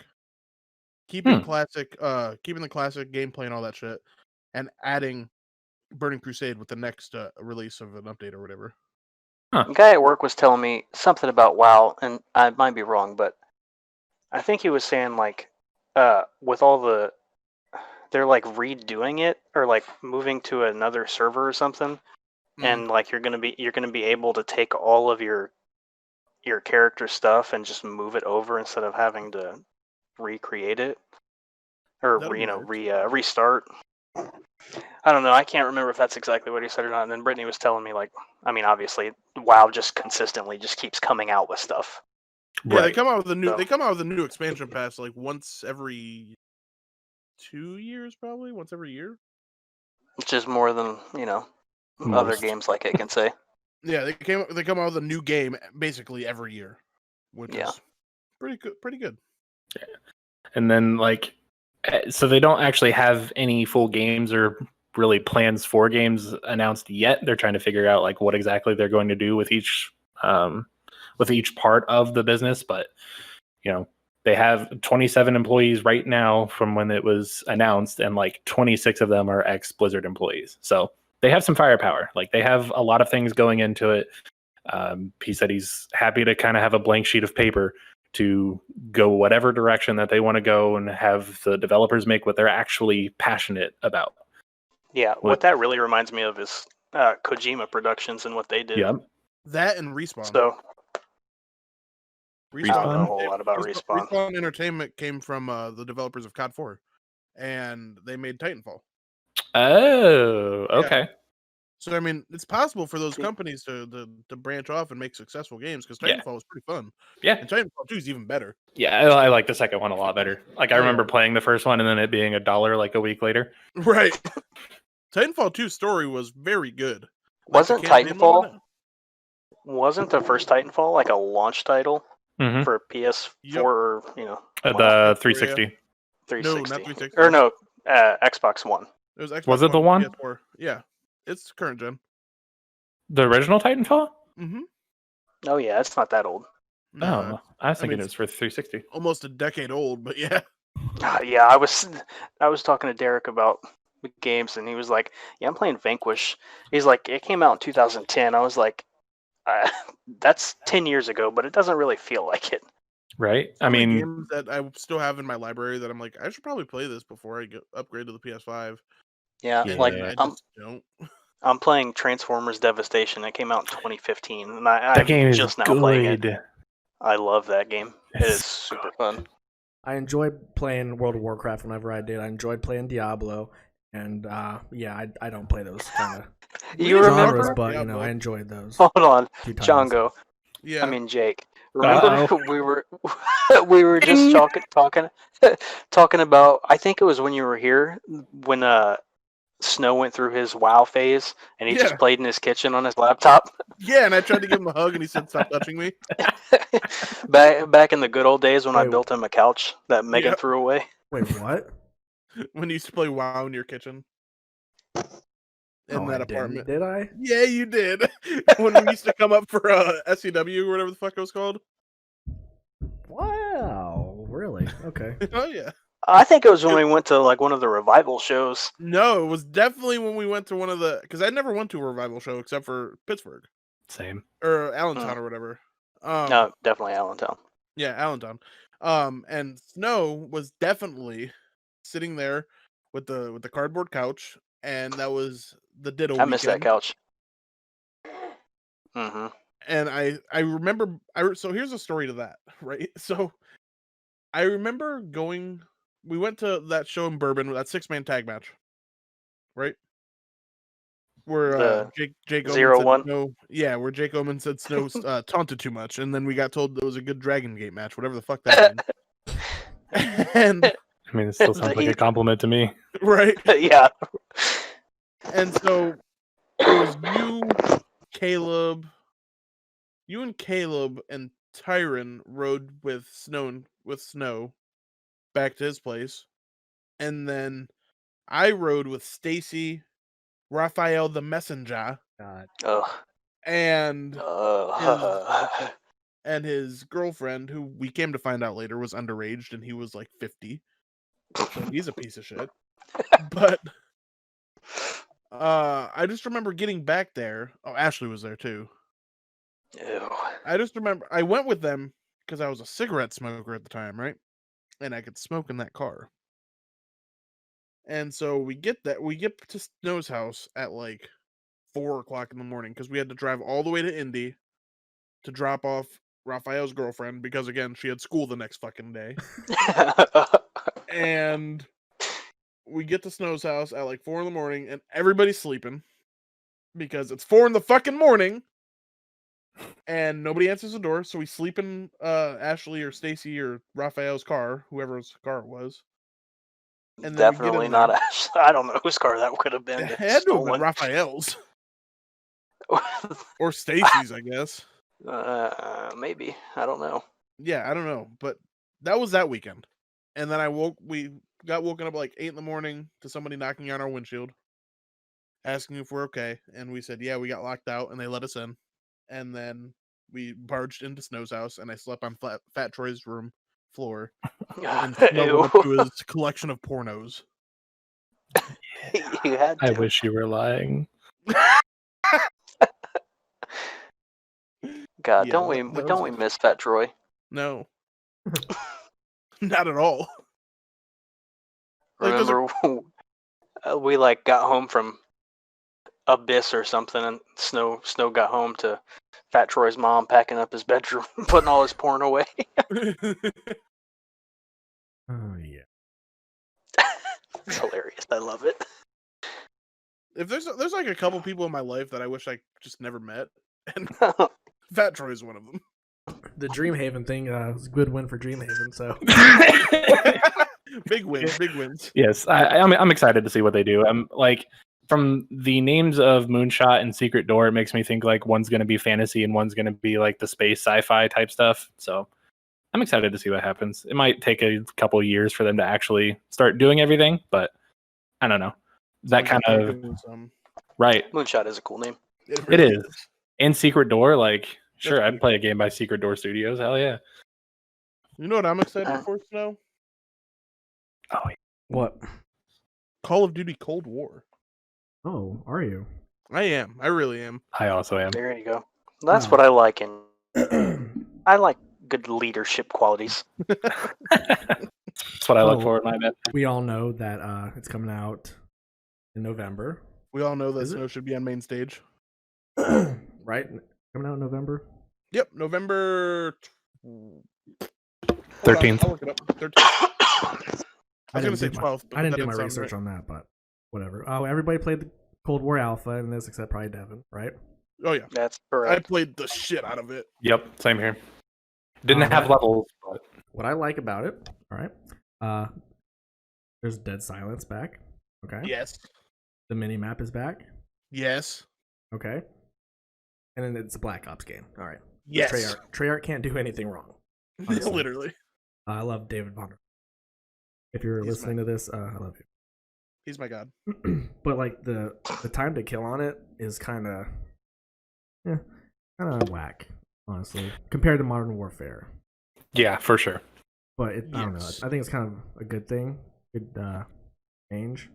S1: keeping the classic gameplay and all that shit, and adding Burning Crusade with the next release of an update or whatever.
S4: A guy at work was telling me something about WoW, and I might be wrong, but I think he was saying like, with all they're like redoing it or like moving to another server or something, and like you're gonna be able to take all of your character stuff and just move it over instead of having to recreate it or restart. I don't know. I can't remember if that's exactly what he said or not. And then Brittany was telling me, like, I mean, obviously, WoW just consistently just keeps coming out with stuff.
S1: Yeah, they come out with a new expansion pass like once every 2 years, probably once every year.
S4: Which is more than other games like it can say.
S1: Yeah, they come out with a new game basically every year, which is pretty good.
S2: Yeah. And then so they don't actually have any full games or really plans for games announced yet. They're trying to figure out like what exactly they're going to do with each part of the business. But they have 27 employees right now from when it was announced, and like 26 of them are ex-Blizzard employees. So they have some firepower. Like they have a lot of things going into it. He said he's happy to kind of have a blank sheet of paper to go whatever direction that they want to go and have the developers make what they're actually passionate about.
S4: Yeah, what that really reminds me of is Kojima Productions and what they did.
S2: Yep.
S1: That and Respawn.
S4: So
S1: Respawn.
S4: I don't know a whole lot about Respawn.
S1: Respawn Entertainment came from the developers of COD 4, and they made Titanfall.
S2: Oh, okay.
S1: So I mean, it's possible for those companies to branch off and make successful games because
S2: Yeah.
S1: Titanfall was pretty fun.
S2: Yeah.
S1: And Titanfall 2 is even better.
S2: Yeah, I like the second one a lot better. Like I
S1: Oh, yeah.
S2: remember playing the first one and then it being $1 like a week later.
S1: Right. Titanfall 2's story was very good.
S4: Wasn't Titanfall? Wasn't the first Titanfall like a launch title for PS4?
S1: Yep.
S4: Or,
S2: The 360.
S4: 360.
S1: No, not 360.
S4: Or no, Xbox One.
S1: It was Xbox
S2: Was it the
S1: One?
S2: one?
S1: PS4. Yeah, it's current gen.
S2: The original Titanfall?
S1: Mm-hmm.
S4: Oh yeah, it's not that old.
S2: No, I was thinking it was for 360.
S1: Almost a decade old, but yeah.
S4: Yeah, I was talking to Derek about the games, and he was like, "Yeah, I'm playing Vanquish." He's like, "It came out in 2010." I was like, "That's 10 years ago, but it doesn't really feel like it."
S2: Right?
S1: Some
S2: I mean,
S1: games that I still have in my library that I'm like, I should probably play this before I upgrade to the PS5.
S4: Yeah,
S1: And
S4: like
S1: I just don't.
S4: I'm playing Transformers Devastation. It came out in 2015, and I'm
S2: game is
S4: just now playing it.
S2: good.
S4: I love that game. It
S2: It's
S4: is super fun.
S3: I enjoyed playing World of Warcraft whenever I did. I enjoyed playing Diablo, and yeah, I don't play those kind of
S4: You
S3: genres,
S4: remember?
S3: but
S1: Diablo.
S3: I enjoyed those.
S4: Hold on,
S3: 2 times.
S4: Chongo.
S1: Yeah.
S4: I mean Jake. Remember we were just talking about. I think it was when you were here when Snow went through his WoW phase, and he just played in his kitchen on his laptop.
S1: Yeah, and I tried to give him a hug, and he said, "Stop touching me."
S4: back in the good old days when I built him a couch that Megan threw away.
S3: Wait, what?
S1: When you used to play WoW in your kitchen. In that apartment.
S3: Did I?
S1: Yeah, you did. When we used to come up for SCW or whatever the fuck it was called.
S3: Wow, really? Okay.
S1: Oh yeah.
S4: I think it was when we went to like one of the revival shows.
S1: No, it was definitely when we went to one of the, because I never went to a revival show except for Pittsburgh
S2: Same.
S1: or Allentown or whatever.
S4: No, definitely Allentown.
S1: Yeah, Allentown. And Snow was definitely sitting there with the cardboard couch, and that was the Ditto.
S4: I miss that couch. Mm-hmm.
S1: And I remember. So here's a story to that, right? So I remember going. We went to that show in Bourbon, that 6-man tag match, right? Where Jake Oman said Snow, yeah, where Jake Oman said Snow taunted too much, and then we got told it was a good Dragon Gate match, whatever the fuck that means. And
S2: I mean, it still sounds like a compliment to me,
S1: right?
S4: Yeah.
S1: And so it was you and Caleb and Tyron rode with Snow back to his place, and then I rode with Stacy, Raphael the Messenger, and his girlfriend, who we came to find out later was underage, and he was like 50, so he's a piece of shit. But I just remember getting back there. Oh, Ashley was there too.
S4: Ew.
S1: I just remember I went with them because I was a cigarette smoker at the time, right? And I could smoke in that car. And so we get to Snow's house at like 4:00 in the morning because we had to drive all the way to Indy to drop off Raphael's girlfriend because again she had school the next fucking day. And we get to Snow's house at like 4 in the morning and everybody's sleeping because it's 4 in the fucking morning. And nobody answers the door, so we sleep in Ashley or Stacy or Raphael's car, whoever's car it was. And then
S4: definitely not Ashley. I don't know whose car that could have been.
S1: It had to have been Raphael's. Or Stacy's, I guess.
S4: Maybe. I don't know.
S1: Yeah, I don't know. But that was that weekend. And then we got woken up at like 8 in the morning to somebody knocking on our windshield, asking if we're okay. And we said, yeah, we got locked out, and they let us in. And then we barged into Snow's house, and I slept on Fat Troy's room floor. And Snow went up to his collection of pornos.
S4: You had to.
S2: I wish you were lying.
S4: God, don't we miss Fat Troy?
S1: No. Not at all.
S4: Remember we like got home from Abyss or something, and Snow got home to Fat Troy's mom packing up his bedroom, putting all his porn away.
S3: Oh yeah.
S4: It's hilarious. I love it.
S1: If there's like a couple people in my life that I wish I just never met, and Fat Troy is one of them.
S3: The Dreamhaven thing was a good win for Dreamhaven. So
S1: Big wins, big wins.
S2: Yes, I'm excited to see what they do. I'm like, from the names of Moonshot and Secret Door, it makes me think like one's going to be fantasy and one's going to be like the space sci-fi type stuff. So I'm excited to see what happens. It might take a couple of years for them to actually start doing everything, but I don't know. That kind of right.
S4: Moonshot is a cool name.
S2: It is. And Secret Door, like, sure, I'd play a game by Secret Door Studios. Hell yeah.
S1: You know what I'm excited for, Snow?
S2: Oh,
S3: what?
S1: Call of Duty Cold War.
S3: Oh, are you?
S1: I am. I really am.
S2: I also am.
S4: There you go. That's what I like in. I like good leadership qualities.
S2: That's what I look for in my bed.
S3: We all know that it's coming out in November.
S1: We all know that Snow should be on main stage.
S3: Right? Coming out in November?
S1: Yep, November
S2: 13th.
S1: I'll look it up. 13th. I was going to say 12th.
S3: I didn't do my research on that, but whatever. Oh, everybody played the Cold War Alpha in this except probably Devin, right?
S1: Oh, yeah.
S4: That's
S1: I
S4: correct.
S1: played the shit out of it.
S2: Yep, same here. Didn't have levels, but
S3: what I like about it, all right, there's Dead Silence back. Okay.
S1: Yes.
S3: The mini map is back.
S1: Yes.
S3: Okay. And then it's a Black Ops game. All right.
S1: Yes.
S3: Treyarch can't do anything wrong. Honestly.
S1: Literally.
S3: I love David Bonner. If you're listening to this, I love you.
S1: He's my god.
S3: But like the time to kill on it is kind of whack, honestly, compared to Modern Warfare.
S2: yeah, for sure.
S3: But I don't know. I think it's kind of a good thing. Good change.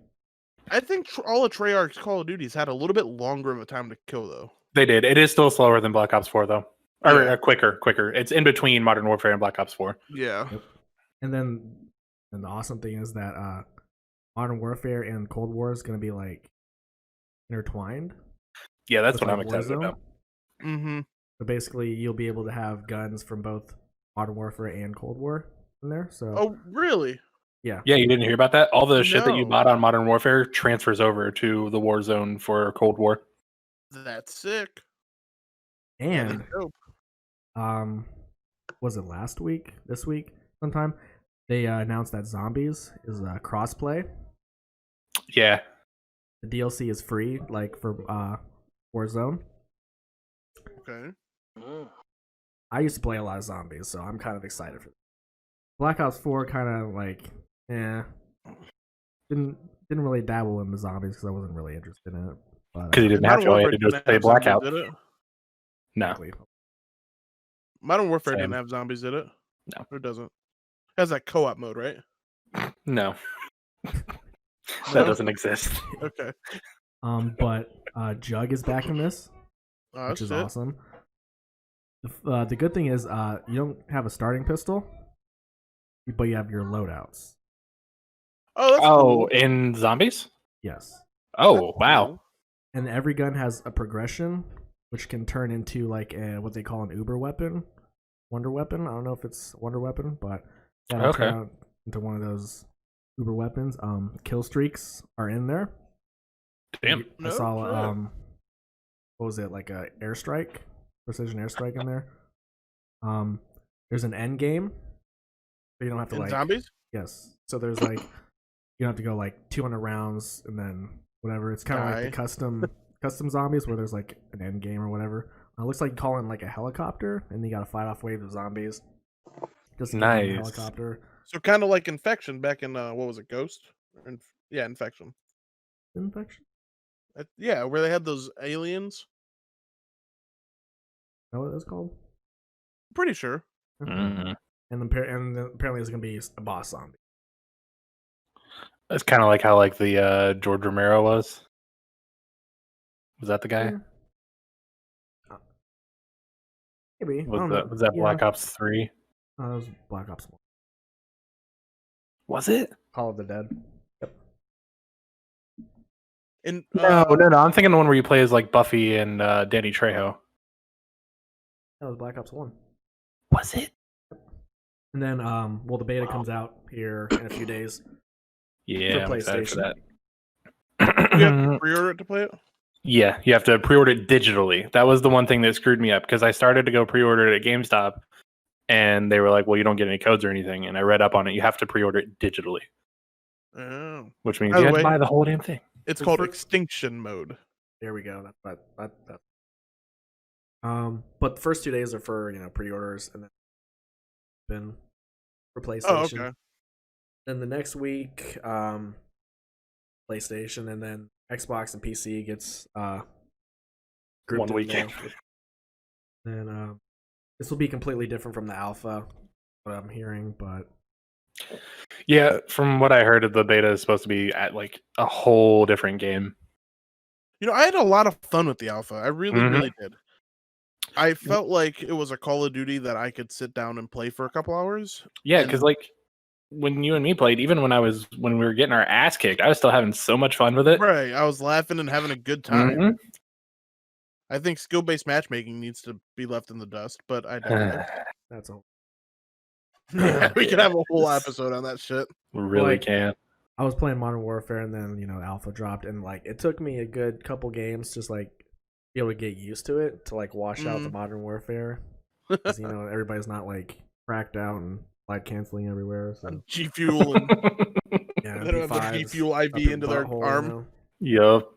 S1: I think all of Treyarch's Call of Duties had a little bit longer of a time to kill, though.
S2: They did. It is still slower than Black Ops 4, though. Or
S1: Yeah.
S2: quicker. It's in between Modern Warfare and Black Ops 4.
S1: Yeah.
S3: Yep. And the awesome thing is that Modern Warfare and Cold War is going to be like intertwined.
S2: Yeah, that's
S3: with,
S2: what I'm
S3: like,
S2: excited
S3: Warzone.
S2: about.
S1: Mm-hmm.
S3: So basically, you'll be able to have guns from both Modern Warfare and Cold War in there. So
S1: Oh, really?
S3: yeah,
S2: Yeah, you didn't hear about that? All the shit that you
S1: No.
S2: bought on Modern Warfare transfers over to the Warzone for Cold War.
S1: That's sick.
S3: and
S1: That's dope.
S3: was it last week? This week, sometime they announced that Zombies is crossplay.
S2: Yeah.
S3: The DLC is free, like for Warzone.
S1: Okay.
S4: Mm.
S3: I used to play a lot of Zombies, so I'm kind of excited for it. Black Ops 4 kind of like, didn't really dabble in the Zombies because I wasn't really interested in it. But
S2: Because you didn't have to. All you had to do was
S1: didn't
S2: play
S1: have zombies,
S2: Blackout.
S1: did it?
S2: No.
S3: exactly.
S1: Modern Warfare
S2: Same.
S1: didn't have zombies, did it?
S2: No.
S1: It doesn't. It has that co-op mode, right?
S2: No. That doesn't exist.
S1: Okay.
S3: But Jug is back in this,
S1: Oh,
S3: which is
S1: shit.
S3: awesome. The good thing is you don't have a starting pistol, but you have your loadouts.
S1: Oh, that's
S2: Oh,
S1: cool.
S2: in Zombies?
S3: Yes.
S2: Oh,
S1: That's
S2: wow.
S1: cool.
S3: And every gun has a progression, which can turn into like what they call an Uber weapon, Wonder Weapon. I don't know if it's Wonder Weapon, but that'll
S2: Okay.
S3: turn out into one of those Uber weapons. Kill streaks are in there.
S2: Damn.
S3: I
S1: No
S3: saw
S1: shit.
S3: what was it, like a airstrike, precision airstrike in there. There's an end game, so you don't have to
S1: In
S3: like
S1: zombies?
S3: yes. So there's like you don't have to go like 200 rounds and then whatever. It's kind of like the custom zombies where there's like an end game or whatever. It looks like you call in like a helicopter and you got to fight off waves of zombies. Just to get on the
S2: Nice.
S3: helicopter.
S1: So kind of like Infection back in what was it, Ghost? Yeah, Infection.
S3: Infection.
S1: Yeah, where they had those aliens.
S3: Is that what it's called?
S1: Pretty sure.
S2: Mm.
S3: And then apparently there's gonna be a boss zombie.
S2: It's kind of like how like the George Romero was. Was that the guy?
S3: Yeah. Maybe. I don't know.
S2: Was that
S3: Yeah.
S2: Black Ops 3?
S3: That was Black Ops 1.
S2: Was it?
S3: Call of the Dead.
S1: And
S2: No. I'm thinking the one where you play as like Buffy and Danny Trejo.
S3: That was Black Ops 1.
S2: Was it?
S3: And then, the beta comes out here in a few days.
S2: Yeah,
S3: For
S2: I'm excited for
S3: PlayStation.
S2: that.
S1: You have to pre-order it to play it?
S2: Yeah, you have to pre-order it digitally. That was the one thing that screwed me up because I started to go pre-order it at GameStop, and they were like, "Well, you don't get any codes or anything." And I read up on it; you have to pre-order it digitally,
S1: Oh.
S2: which means
S1: By
S2: you
S1: the
S2: have
S1: way,
S2: to buy the whole damn thing.
S1: It's called Extinction Mode.
S3: There we go. That. But the first 2 days are for pre-orders, and then been for PlayStation.
S1: Oh, okay.
S3: Then the next week, PlayStation, and then Xbox and PC gets grouped
S2: 1 week.
S3: in there. And this will be completely different from the alpha, what I'm hearing, but
S2: Yeah, from what I heard, the beta is supposed to be at like a whole different game.
S1: I had a lot of fun with the alpha. I really,
S2: Mhm.
S1: really did. I felt like it was a Call of Duty that I could sit down and play for a couple hours.
S2: Yeah,
S1: And-
S2: because like when you and me played, even when we were getting our ass kicked, I was still having so much fun with it.
S1: Right. I was laughing and having a good time.
S2: Mhm.
S1: I think skill-based matchmaking needs to be left in the dust, but I doubt it.
S3: that's all.
S1: Yeah, we could have a whole
S3: Yes.
S1: episode on that shit.
S2: We really
S3: Like-
S2: can.
S3: I was playing Modern Warfare, and then Alpha dropped, and like it took me a good couple games just like be able to get used to it to like wash out the Modern Warfare. 'Cause, everybody's not like cracked out and light canceling everywhere. So
S1: G Fuel and
S3: yeah,
S1: they don't have the G
S3: MP5s
S1: Fuel
S3: up
S1: IV
S3: your
S1: into their
S3: butthole,
S1: arm.
S2: Yup.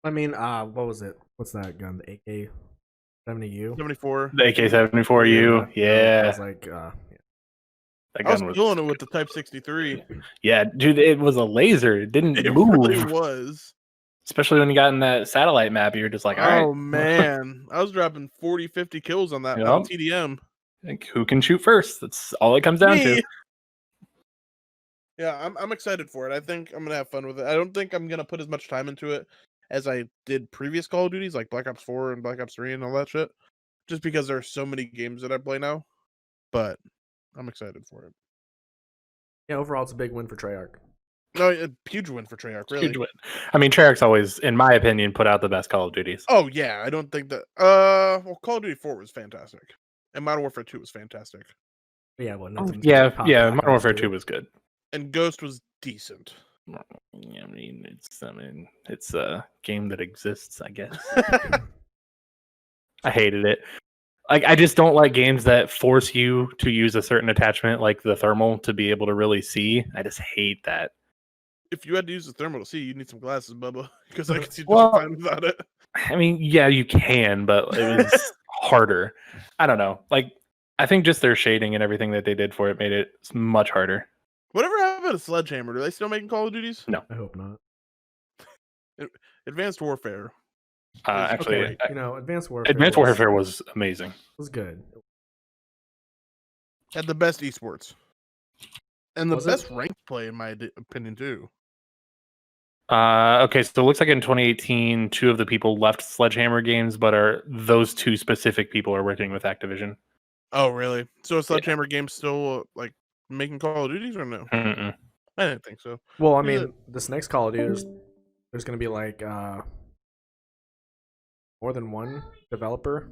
S3: I mean, what was it? What's that gun? The AK-70U.
S1: 74.
S2: The AK-74U.
S3: I
S2: Yeah.
S3: was like,
S2: That
S1: I was
S2: gun was
S1: killing it with the Type 63.
S2: Yeah, dude, it was a laser. It didn't
S1: It
S2: move.
S1: really was.
S2: Especially when you got in that satellite map, you're just like, all right.
S1: Oh man, I was dropping 40, 50 kills on that
S2: Yup.
S1: on TDM.
S2: Like, who can shoot first? That's all it comes down to.
S1: Me. Yeah, I'm excited for it. I think I'm gonna have fun with it. I don't think I'm gonna put as much time into it as I did previous Call of Duties, like Black Ops 4 and Black Ops 3 and all that shit. Just because there are so many games that I play now. But I'm excited for it.
S3: yeah. Overall, it's a big win for Treyarch.
S1: No, a huge win for Treyarch, really.
S2: Huge win. I mean, Treyarch's always, in my opinion, put out the best Call of Duties.
S1: Oh yeah, I don't think that. Well, Call of Duty 4 was fantastic, and Modern Warfare 2 was fantastic,
S3: But yeah, well, nothing.
S2: Yeah,
S3: top
S2: yeah.
S3: Black
S2: Modern
S3: Ops
S2: Warfare
S3: 2.
S2: 2 was good.
S1: and Ghost was decent.
S2: Yeah, it's a game that exists, I guess. I hated it. Like, I just don't like games that force you to use a certain attachment, like the thermal, to be able to really see. I just hate that.
S1: If you had to use the thermal to see, you need some glasses, Bubba, because I can see just
S2: Well-
S1: fine without it.
S2: I mean, yeah, you can, but it was harder. I don't know. Like, I think just their shading and everything that they did for it made it much harder.
S1: Whatever happened to Sledgehammer? Do they still making Call of Duties?
S2: No.
S3: I hope not.
S1: Advanced Warfare.
S2: Actually,
S3: Okay, Advanced Warfare.
S2: Advanced Warfare was amazing.
S3: was good.
S1: Had the best esports. And the
S3: Was it?
S1: best ranked play, in my opinion, too.
S2: Okay, so it looks like in 2018, 2 of the people left Sledgehammer Games, but those 2 specific people are working with Activision.
S1: Oh, really? So is Sledgehammer Games still like making Call of Duties or no?
S2: Mm-mm.
S1: I didn't think so.
S3: Well, I
S1: Is
S3: mean,
S1: it-
S3: this next Call of Duty, there's going to be like more than one developer.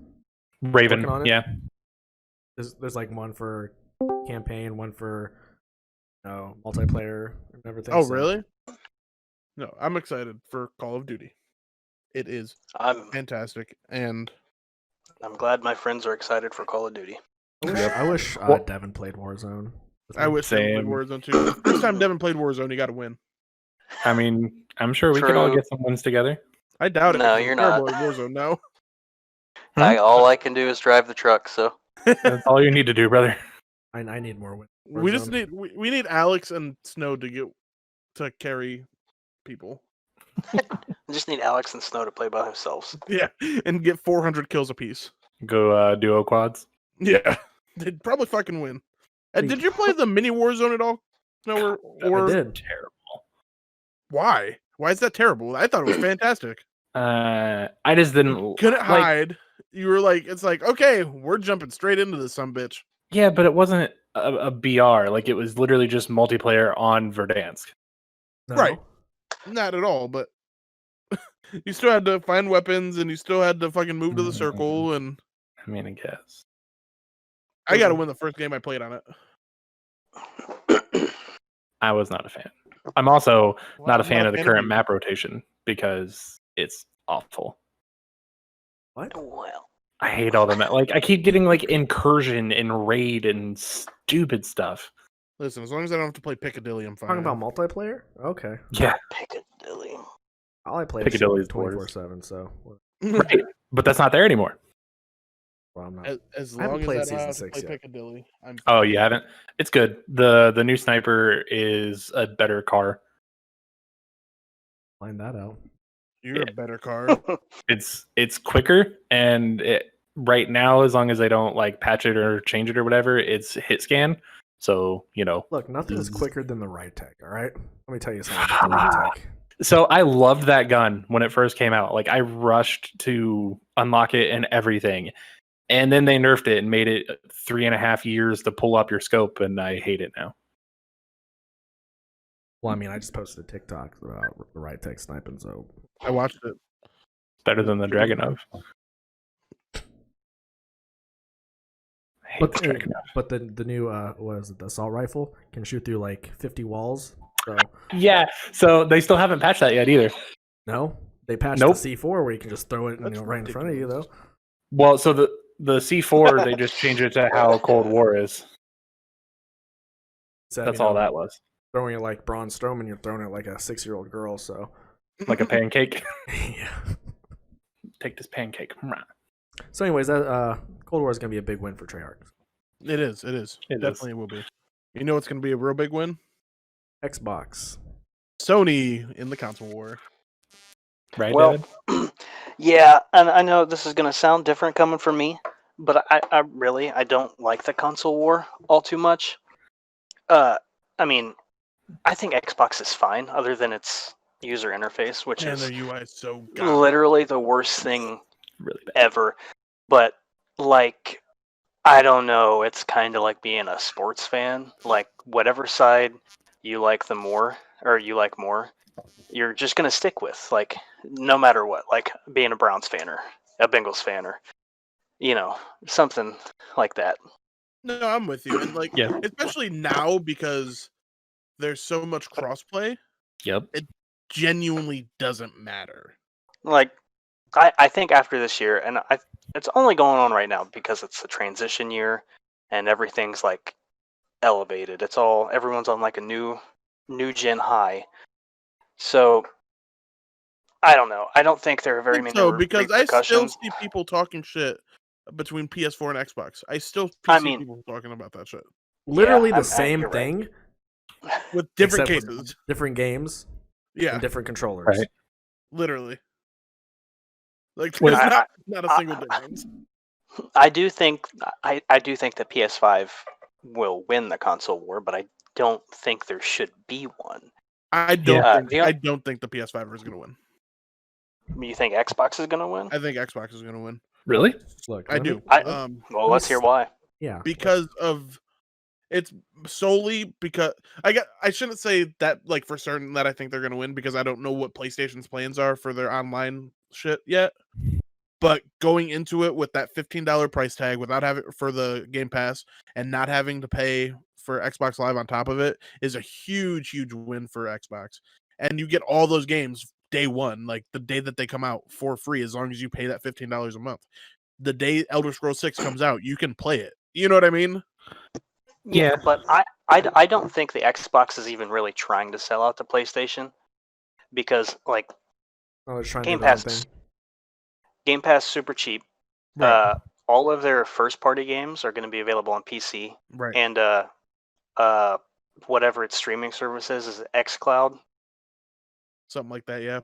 S2: Raven,
S3: Working on it?
S2: yeah.
S3: There's like one for campaign, one for multiplayer and everything.
S1: Oh,
S3: so-
S1: really? No, I'm excited for Call of Duty. It is
S4: I'm
S1: fantastic, and
S4: glad my friends are excited for Call of Duty.
S3: I wish
S2: Well-
S3: Devin played Warzone.
S1: I wish Devin
S2: Same.
S1: played Warzone too. The first time Devin played Warzone, he got to win.
S2: I mean, I'm sure we could all
S4: True.
S2: get some wins together.
S1: I doubt it.
S4: No,
S1: 'cause I'm
S4: you're
S1: terrible
S4: not.
S1: at Warzone now.
S4: All I can do is drive the truck, so
S2: That's all you need to do, brother.
S3: I need more wins.
S1: We just
S3: Warzone.
S1: need we need Alex and Snow to carry people.
S4: I just need Alex and Snow to play by themselves.
S1: Yeah, and get 400 kills apiece.
S2: Go duo quads.
S1: Yeah, they'd probably fucking win. And did you play the mini Warzone at all? No, or
S3: I did.
S2: Terrible.
S1: why? Why is that terrible? I thought it was fantastic.
S2: I just didn't
S1: Couldn't
S2: like.
S1: hide. You were like, it's like, okay, we're jumping straight into this sumbitch.
S2: Yeah, but it wasn't a BR. Like, it was literally just multiplayer on Verdansk.
S3: No?
S1: Right. Not at all, but you still had to find weapons and you still had to fucking move to the circle. And
S2: I mean, I guess.
S1: I got to win the first game I played on it.
S2: I was not a fan. I'm also
S1: Well,
S2: not a
S1: I'm
S2: fan of the current
S1: you.
S2: map rotation because it's awful.
S3: What?
S4: Well,
S2: I hate all the like I keep getting like incursion and raid and stupid stuff.
S1: Listen, as long as I don't have to play Piccadilly, I'm fine.
S3: Talking about multiplayer? Okay.
S2: Yeah,
S4: Piccadilly.
S3: All I play
S2: Piccadilly
S3: is
S2: is the worst.
S3: 24/7, so
S2: right, but that's not there anymore.
S3: well, I'm not.
S1: as
S3: I haven't
S1: long as
S3: played
S1: I don't
S3: Season
S1: have to
S3: 6
S1: play
S3: yet.
S1: Piccadilly, I'm
S2: Oh,
S1: fine.
S2: you haven't? It's good. The new sniper is a better car.
S3: Find that out.
S1: You're a better card.
S2: It's quicker, and right now, as long as they don't like patch it or change it or whatever, it's hit scan. So
S3: Look, nothing's
S2: Zzz.
S3: quicker than the right tech. All right, let me tell you something about the right tech.
S2: So I loved that gun when it first came out. Like I rushed to unlock it and everything. And then they nerfed it and made it 3.5 years to pull up your scope, and I hate it now.
S3: Well, I mean, I just posted a TikTok about the right tech sniping, so
S1: I watched it.
S2: Better than the Dragunov. I hate
S3: but
S2: the Dragunov.
S3: but the new what is it? The assault rifle can shoot through like 50 walls. So
S2: Yeah, so they still haven't patched that yet either.
S3: no, they patched
S2: Nope.
S3: the C4 where you can just throw it
S1: That's
S3: right in front of you though.
S1: ridiculous.
S2: Well, so the C4 they just changed it to how Cold War is.
S3: Instead of,
S2: That's all that was.
S3: Throwing it like Braun Strowman, you're throwing it like a 6-year-old girl. So
S2: Like a pancake.
S3: yeah.
S2: Take this pancake.
S3: So, anyways, that Cold War is gonna be a big win for Treyarch.
S1: It is. It is.
S2: It
S1: Definitely will be. You know what's going to be a real big win?
S3: Xbox.
S1: Sony in the console war.
S2: Right,
S4: Well,
S2: David?
S4: yeah, and I know this is going to sound different coming from me, but I really don't like the console war all too much. I mean, I think Xbox is fine, other than its user interface, which
S1: Man,
S4: is
S1: their UI is so god.
S4: literally the worst thing
S2: Really bad.
S4: ever. But like, I don't know, it's kind of like being a sports fan. Like, whatever side you like the more, or you like more, you're just gonna stick with, like, no matter what. Like being a Browns fan or a Bengals fan, or something like that.
S1: No, I'm with you. And like,
S2: Yeah.
S1: especially now because there's so much crossplay,
S2: Yep.
S1: it genuinely doesn't matter.
S4: Like, I think after this year, and it's only going on right now because it's a transition year and everything's like elevated. Everyone's on like a new gen high. So I don't know. I don't think there are very many
S1: Because I still
S4: repercussions.
S1: see people talking shit between PS4 and Xbox. I still
S4: I
S1: see
S4: mean-
S1: people talking about that shit
S3: Literally
S4: Yeah,
S3: the same
S4: you're right.
S3: thing,
S1: with different
S3: except with
S1: cases.
S3: different games,
S1: Yeah,
S3: and different controllers.
S2: Right.
S1: literally. Like,
S2: Wait,
S1: there's
S4: I-
S1: not a single difference.
S4: I do think that PS5 will win the console war, but I don't think there should be one.
S1: I don't
S2: Yeah.
S1: think. I don't think the PS5 is gonna win.
S4: You think Xbox is going to win?
S1: I think Xbox is gonna win.
S2: Really?
S3: Look,
S1: I
S3: let me-
S1: do.
S4: Well, let's hear why.
S3: Yeah,
S1: Because of it's solely because I shouldn't say that like for certain that I think they're gonna win because I don't know what PlayStation's plans are for their online shit yet. But going into it with that $15 price tag without having for the Game Pass and not having to pay for Xbox Live on top of it is a huge win for Xbox. And you get all those games day one, like the day that they come out for free, as long as you pay that $15 a month. The day Elder Scrolls 6 comes out, you can play it. You know what I mean?
S2: Yeah.
S4: But I don't think the Xbox is even really trying to sell out to PlayStation, because like
S3: I was trying
S4: Game
S3: to do their own
S4: Pass,
S3: thing.
S4: Game Pass super cheap.
S1: Right.
S4: All of their first party games are going to be available on PC,
S1: Right.
S4: and whatever its streaming service is XCloud.
S1: Something like that, yeah.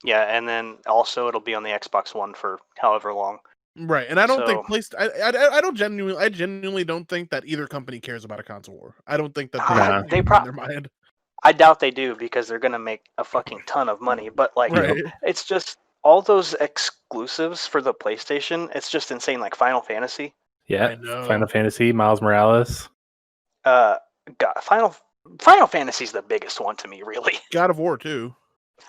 S4: Yeah, and then also it'll be on the Xbox One for however long.
S1: Right. And I don't think
S4: So-
S1: I genuinely don't think that either company cares about a console war. I don't think that
S2: Nah.
S1: they have in their mind.
S4: I doubt they do, because they're going to make a fucking ton of money. But like,
S1: Right.
S4: it's just all those exclusives for the PlayStation. It's just insane. Like Final Fantasy.
S2: Yeah.
S1: I know.
S2: Final Fantasy, Miles Morales.
S4: God, Final Fantasy's the biggest one to me, really.
S1: God of War too.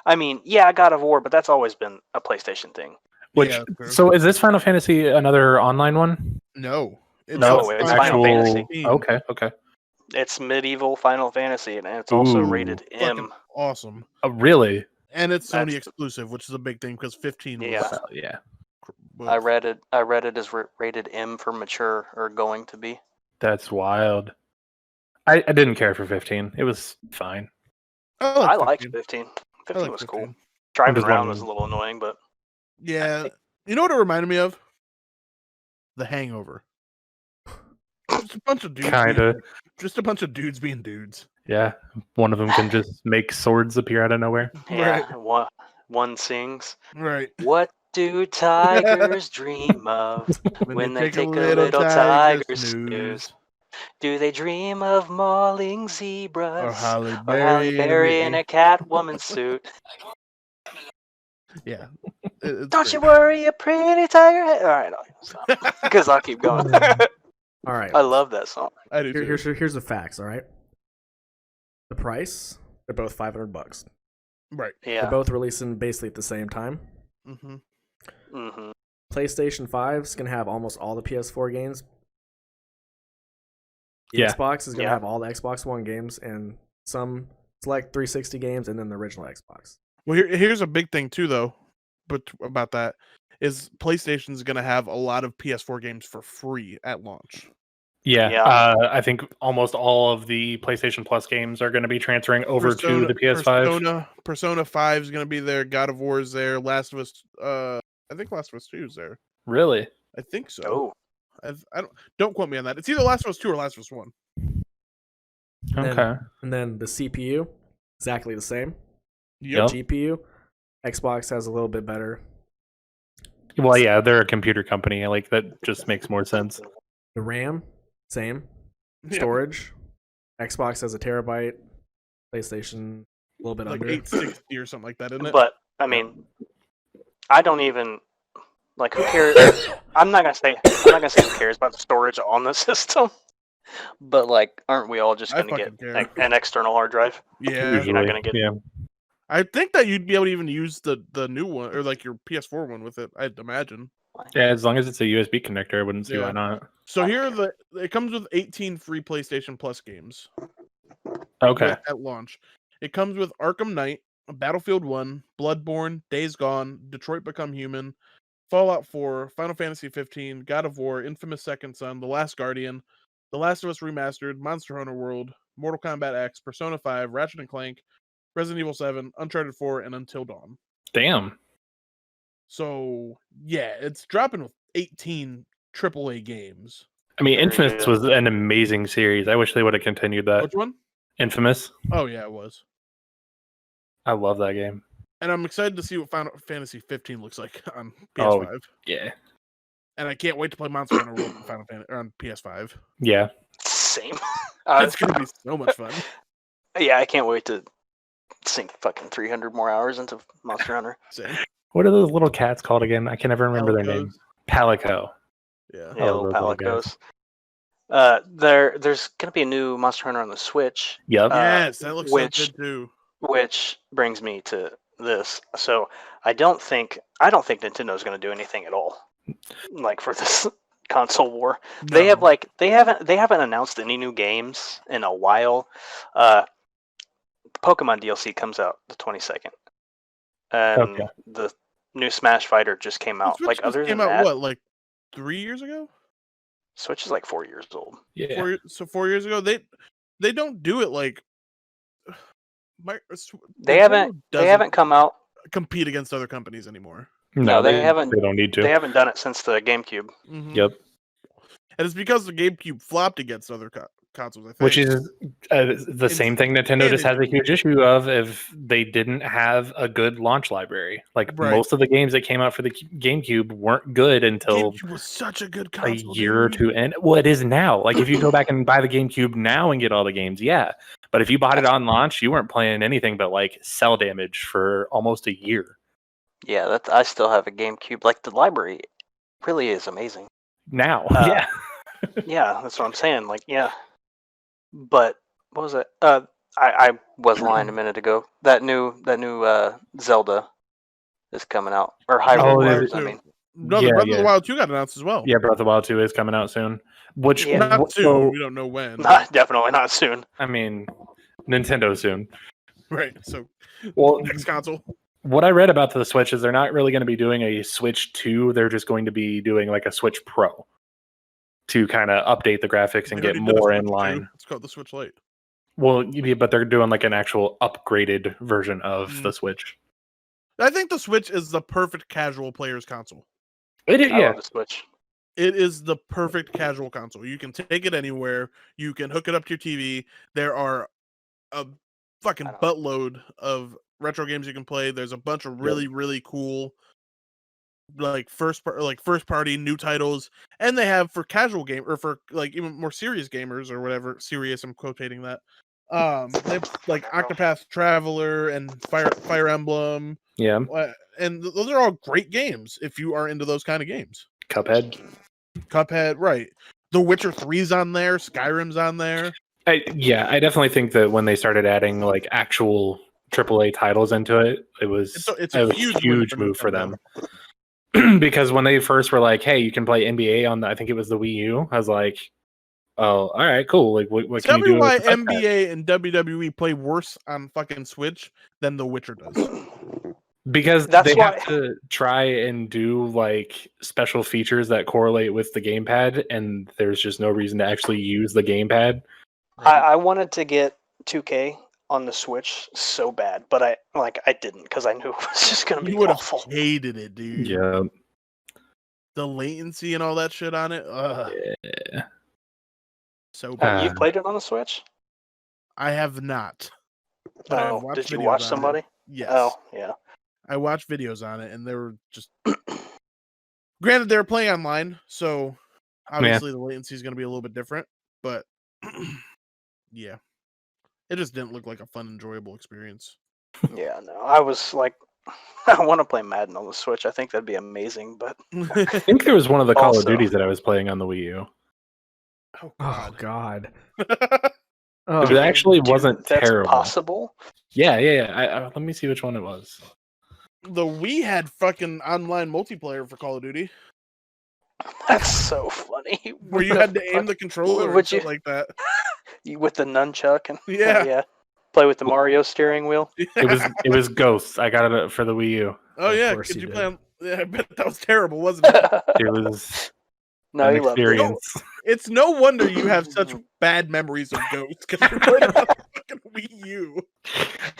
S4: I mean, yeah, God of War, but that's always been a PlayStation thing.
S2: Which
S1: Yeah, true.
S2: so is this Final Fantasy another online one?
S1: No.
S4: No, it's Final Fantasy.
S2: Okay.
S4: It's medieval Final Fantasy, and it's also
S2: Ooh.
S4: rated
S1: Fucking
S4: M.
S1: awesome.
S2: Oh, really?
S1: And it's Sony
S4: That's-
S1: exclusive, which is a big thing because 15 was.
S4: Yeah.
S2: Well, yeah.
S4: I read it as rated M for mature or going to be.
S2: That's wild. I didn't care for 15. It was fine.
S4: I liked
S1: 15.
S4: 15.
S1: I
S4: 15
S1: like
S4: was
S1: 15.
S4: cool. Driving
S2: just
S4: around was a
S2: wondering-
S4: little annoying, but
S1: Yeah. You know what it reminded me of? The Hangover. Just a bunch of dudes.
S2: Kinda.
S1: Just a bunch of dudes being dudes.
S2: Yeah. One of them can just make swords appear out of nowhere.
S4: yeah,
S1: Right.
S4: one sings.
S1: Right.
S4: What do tigers dream of when they take a little tiger snooze? Do they dream of mauling zebras
S1: Or Halle
S4: or Halle Berry in a Catwoman suit?
S1: Yeah.
S4: Don't you worry, a pretty tiger head. All right, because I'll keep going.
S3: All right.
S4: I love that song.
S1: I do. Too.
S3: Here's the facts. All right. The price, they're both $500.
S1: Right.
S4: Yeah.
S3: They're both releasing basically at the same time.
S1: Mm-hmm.
S4: Mm-hmm.
S3: PlayStation 5 is gonna have almost all the PS4 games. The
S2: Yeah.
S3: Xbox is gonna
S4: Yeah.
S3: have all the Xbox One games and some select 360 games, and then the original Xbox.
S1: Well, here's a big thing too, though. But about that is PlayStation's going to have a lot of PS4 games for free at launch.
S2: Yeah.
S4: Yeah.
S2: I think almost all of the PlayStation Plus games are going to be transferring over to the PS5.
S1: Persona 5 is going to be there. God of War is there. Last of Us. I think Last of Us 2 is there.
S2: Really?
S1: I think so.
S4: Oh.
S1: I don't quote me on that. It's either Last of Us 2 or Last of Us 1.
S2: Okay.
S3: And then the CPU, exactly the same.
S2: Yep.
S3: GPU, Xbox has a little bit better.
S2: Well, yeah, they're a computer company. Like that just makes more sense.
S3: The RAM, same.
S1: Yeah.
S3: Storage, Xbox has a terabyte. PlayStation, a little bit
S1: Like
S3: under.
S1: 860 or something like that, isn't it?
S4: But I mean, I don't even like. Who cares? I'm not gonna say who cares about the storage on the system. But like, aren't we all just
S1: I
S4: gonna get
S1: fucking care.
S4: an external hard drive?
S1: Yeah.
S2: Usually,
S4: You're not gonna get.
S2: yeah.
S1: I think that you'd be able to even use the new one or like your PS4 one with it. I'd imagine.
S2: Yeah, as long as it's a USB connector, I wouldn't see
S1: Yeah.
S2: why not.
S1: So here are it comes with 18 free PlayStation Plus games.
S2: Okay.
S1: At launch. It comes with Arkham Knight, Battlefield 1, Bloodborne, Days Gone, Detroit Become Human, Fallout 4, Final Fantasy 15, God of War, Infamous Second Son, The Last Guardian, The Last of Us Remastered, Monster Hunter World, Mortal Kombat X, Persona 5, Ratchet and Clank, Resident Evil 7, Uncharted 4, and Until Dawn.
S2: Damn.
S1: So, yeah, it's dropping with 18 AAA games.
S2: I mean,
S4: Very
S2: Infamous
S4: good.
S2: was an amazing series. I wish they would have continued that.
S1: Which one?
S2: Infamous.
S1: Oh, yeah, it was.
S2: I love that game.
S1: And I'm excited to see what Final Fantasy 15 looks like on
S2: Oh.
S1: PS5.
S2: Yeah.
S1: And I can't wait to play Monster Hunter World on Final Fantasy on PS5.
S2: Yeah.
S4: Same.
S1: It's gonna be so much fun.
S4: Yeah, I can't wait to sink fucking 300 more hours into Monster Hunter.
S1: Same.
S2: What are those little cats called again? I can never remember their names. Palico.
S1: Yeah.
S4: Yeah,
S2: Oh,
S4: little
S2: those little guys.
S4: Palicos. There's gonna be a new Monster Hunter on the Switch,
S2: Yep.
S1: Yes, that looks
S4: which-
S1: so good too.
S4: which brings me to this. So I don't think Nintendo's gonna do anything at all, like for this console war. They have
S1: No.
S4: they haven't announced any new games in a while. The Pokemon DLC comes out the 22nd, and
S2: Okay.
S4: the new Smash Fighter just came out.
S1: Switch
S4: Like
S1: just
S4: other
S1: came
S4: than
S1: out
S4: that,
S1: what, like 3 years ago?
S4: Switch is like 4 years old.
S2: Yeah.
S1: 4 years ago. They don't do it like
S4: They
S1: Nintendo doesn't
S4: haven't come out.
S1: compete against other companies anymore.
S4: No, they haven't-
S2: They don't need to.
S4: They haven't done it since the GameCube.
S1: Mhm.
S2: Yep.
S1: And it's because the GameCube flopped against other consoles. I think.
S2: Which is the same thing Nintendo just has a huge issue of if they didn't have a good launch library. Like
S1: Right.
S2: most of the games that came out for the GameCube weren't good until
S1: GameCube was such a good
S2: a
S1: console.
S2: year or
S1: dude.
S2: two in. Well, it is now. Like if you go back and buy the GameCube now and get all the games, yeah. But if you bought it on launch, you weren't playing anything but like cell damage for almost a year.
S4: Yeah, I still have a GameCube. Like the library really is amazing.
S2: Now,
S4: Uh,
S2: yeah.
S4: Yeah, that's what I'm saying. Like, yeah. But what was it? I was lying a minute ago. That new Zelda is coming out, or Hyrule
S2: Oh,
S4: Warriors.
S1: yeah.
S4: I mean,
S1: No,
S2: Yeah,
S1: the Breath of
S2: yeah.
S1: the Wild 2 got announced as well.
S2: Yeah, Breath of the Wild 2 is coming out soon. Which
S4: Yeah.
S1: Not soon.
S2: so,
S1: We don't know when.
S4: Definitely not soon.
S2: I mean, Nintendo soon.
S1: Right. So,
S2: Well,
S1: next console.
S2: what I read about the Switch is they're not really going to be doing a Switch 2. They're just going to be doing like a Switch Pro to kind of update the graphics and
S1: They
S2: get
S1: already did a
S2: more in
S1: Switch
S2: line.
S1: 2. It's called the Switch Lite.
S2: Well, yeah, but they're doing like an actual upgraded version of the Switch.
S1: I think the Switch is the perfect casual player's console.
S4: I
S2: Yeah.
S4: love the Switch.
S1: It is the perfect casual console. You can take it anywhere. You can hook it up to your TV. There are a fucking buttload of retro games you can play. There's a bunch of really, really cool like first party new titles, and they have for casual game or for like even more serious gamers or whatever. Serious, I'm quotating that. They have like Octopath Traveler and Fire Emblem.
S2: Yeah.
S1: And those are all great games if you are into those kind of games.
S2: Cuphead,
S1: right. The Witcher 3's on there, Skyrim's on there.
S2: I definitely think that when they started adding like actual AAA titles into it, it was
S1: it's a
S2: huge move for them. Because when they first were like, "Hey, you can play NBA on I think it was the Wii U," I was like, "Oh, all right, cool. Like, what
S1: Tell
S2: can you
S1: me
S2: do?"
S1: why NBA and WWE play worse on fucking Switch than The Witcher does.
S2: Because they have to try and do like special features that correlate with the gamepad, and there's just no reason to actually use the gamepad.
S4: I wanted to get 2K on the Switch so bad, but I didn't because I knew it was just gonna be awful.
S1: You would have hated it, dude.
S2: Yeah.
S1: The latency and all that shit on it.
S2: Yeah.
S4: So bad. You played it on the Switch?
S1: I have not.
S4: Oh, did you watch somebody?
S1: Yes.
S4: Oh, yeah.
S1: I watched videos on it, and they were just. Granted, they were playing online, so obviously the latency is going to be a little bit different. But yeah, it just didn't look like a fun, enjoyable experience.
S4: Yeah, no, I was like, I want to play Madden on the Switch. I think that'd be amazing. But
S2: I think there was one of the Call of Duties that I was playing on the Wii U.
S1: Oh God.
S2: It actually wasn't terrible.
S4: Possible?
S2: Yeah. Let me see which one it was.
S1: The Wii had fucking online multiplayer for Call of Duty.
S4: That's so funny.
S1: Where you had to aim the controller or shit like that.
S4: With the nunchuck and
S1: yeah.
S4: Play with the Mario steering wheel.
S2: It was Ghosts. I got it for the Wii U.
S1: Oh yeah, could you play on? Yeah, I bet that was terrible, wasn't it?
S2: It was
S4: an
S2: experience.
S1: It's no wonder you have such bad memories of Ghosts because you played it on the fucking Wii U.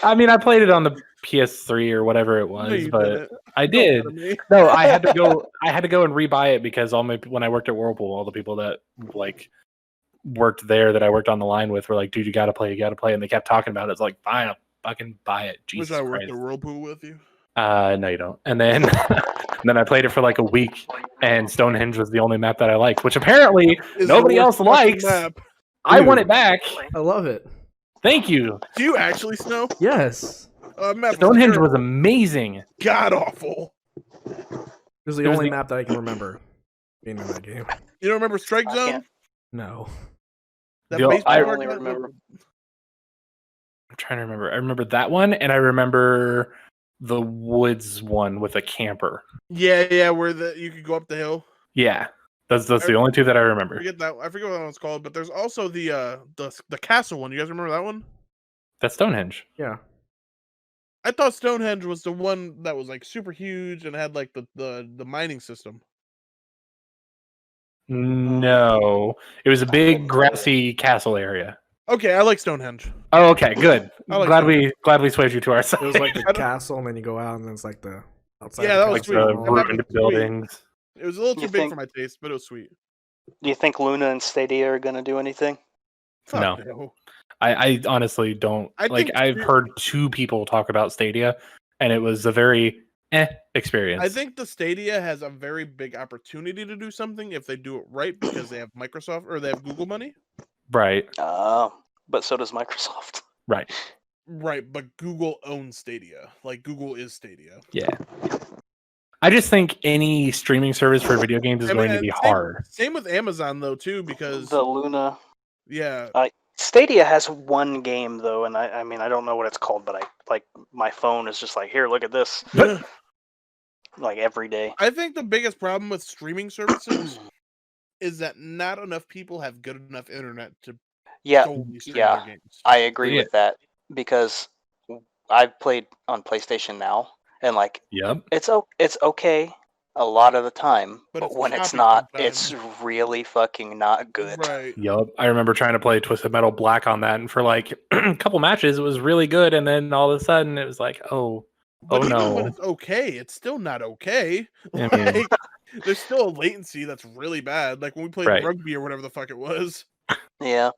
S2: I mean, I played it on the PS3 or whatever it was, but I did. No, I had to go. I had to go and rebuy it because when I worked at Whirlpool, all the people that worked there that I worked on the line with were like, "Dude, you got to play, and they kept talking about it. It's like, fine, fucking buy it. Jesus
S1: Wish I worked
S2: Christ.
S1: at Whirlpool with you.
S2: No, you don't. And then, then I played it for like a week, and Stonehenge was the only map that I liked, which apparently nobody else likes. I want it back.
S3: I love it.
S2: Thank you.
S1: Do you actually, Snow?
S3: Yes.
S2: Stonehenge was amazing.
S1: God awful.
S3: It was the only map that I can remember being in that game.
S1: You don't remember Strike Zone?
S3: No.
S2: I only remember. I'm trying to remember. I remember that one, and I remember the woods one with a camper.
S1: Yeah, where you could go up the hill.
S2: Yeah, that's the only two that I remember.
S1: I forget what that one's called, but there's also the castle one. You guys remember that one?
S2: That's Stonehenge.
S3: Yeah.
S1: I thought Stonehenge was the one that was like super huge and had like the mining system.
S2: No, it was a big grassy castle area.
S1: Okay, I like Stonehenge.
S2: Oh, okay, good.
S1: Like
S2: glad we swayed you to our side.
S3: It was like the castle, and then you go out, and then it's like the outside.
S1: Yeah, that was sweet.
S2: The ruined buildings.
S1: It was a little too big for my taste, but it was sweet.
S4: Do you think Luna and Stadia are going to do anything?
S2: No. I honestly don't. I've heard two people talk about Stadia, and it was a very experience.
S1: I think the Stadia has a very big opportunity to do something if they do it right because they have Microsoft or they have Google money.
S2: Right.
S4: But so does Microsoft.
S2: Right.
S1: Right, but Google owns Stadia. Like Google is Stadia.
S2: Yeah. I just think any streaming service for video games is going to be hard.
S1: Same with Amazon though too, because
S4: the Luna.
S1: Yeah.
S4: Stadia has one game though, and I mean I don't know what it's called, but my phone is just like, here, look at this. Like every day.
S1: I think the biggest problem with streaming services is that not enough people have good enough internet to
S4: Yeah,
S1: solely stream
S4: yeah,
S1: their games.
S4: I agree
S2: Yeah.
S4: with that because I've played on PlayStation now, and like
S2: Yep.
S4: it's okay a lot of the time,
S1: But
S4: but
S1: it's
S4: when it's
S1: choppy
S4: not,
S1: sometimes.
S4: it's really fucking not good.
S1: Right.
S2: Yep. I remember trying to play Twisted Metal Black on that, and for like a couple matches, it was really good, and then all of a sudden, it was like, oh
S1: But even when
S2: no.
S1: it's okay, it's still not okay.
S2: I mean,
S1: Like, there's still a latency that's really bad. Like when we played
S2: Right.
S1: rugby or whatever the fuck it was.
S4: Yeah,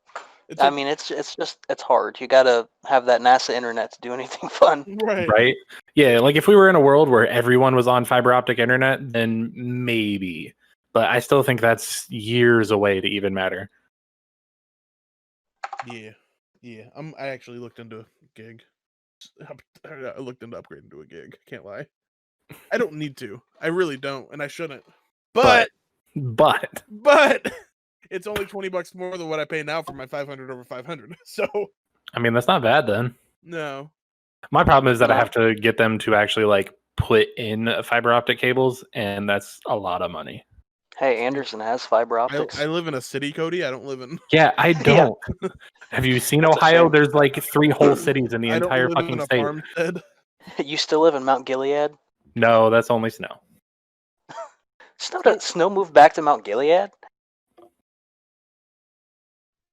S1: It's
S4: I
S1: like,
S4: mean it's just it's hard. You gotta have that NASA internet to do anything fun.
S1: right.
S2: right? Yeah, like if we were in a world where everyone was on fiber optic internet, then maybe. But I still think that's years away to even matter.
S1: Yeah. Yeah. I actually looked into a gig. I looked into upgrading to a gig. Can't lie. I don't need to. I really don't, and I shouldn't. But it's only $20 more than what I pay now for my 500 over 500. So
S2: I mean, that's not bad then.
S1: no.
S2: My problem is that I
S4: No.
S2: have to get them to actually like put in fiber optic cables, and that's a lot of money.
S4: Hey, Anderson has fiber optics.
S1: I live in a city, Cody. I don't live in.
S2: Yeah, I don't. Have you seen
S4: That's a
S2: Ohio?
S4: shame.
S2: There's like 3 whole cities in the
S1: I don't
S2: entire
S1: live
S2: fucking
S1: in a
S2: state.
S1: farmstead.
S4: You still live in Mount Gilead?
S2: No, that's only snow.
S4: Snow moved back to Mount Gilead?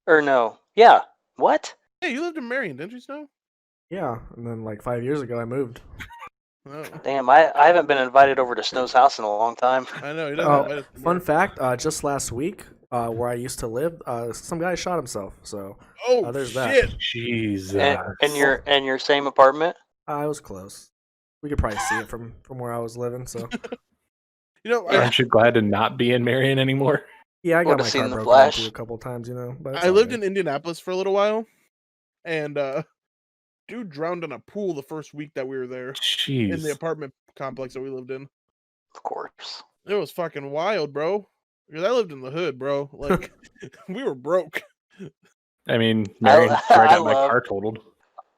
S4: Or no? Yeah. What?
S1: Hey, you lived in Marion, didn't you, Snow?
S3: Yeah, and then like 5 years ago I moved.
S1: Oh,
S4: Damn, I haven't been invited over to Snow's house in a long time.
S1: I know. He doesn't
S3: Oh,
S1: invite us
S3: fun
S1: anymore.
S3: fact, just last week, where I used to live, some guy shot himself. So
S1: Oh,
S3: there's that.
S1: shit.
S2: Jesus.
S4: And your same apartment?
S3: I was close. We could probably see it from where I was living. So
S1: You know,
S2: Aren't you glad to not be in Marion anymore?
S3: yeah, I got
S4: Would've
S3: my
S4: seen
S3: car
S4: the
S3: broken
S4: flash.
S3: into a couple times, But it's
S1: I
S3: all
S1: lived
S3: good.
S1: in Indianapolis for a little while, and dude drowned in a pool the first week that we were there in the
S2: Jeez.
S1: apartment complex that we lived in.
S4: Of course.
S1: It was fucking wild, bro. Because I lived in the hood, bro. Like we were broke.
S2: I mean, Marion, where I got my
S4: love-
S2: car totaled.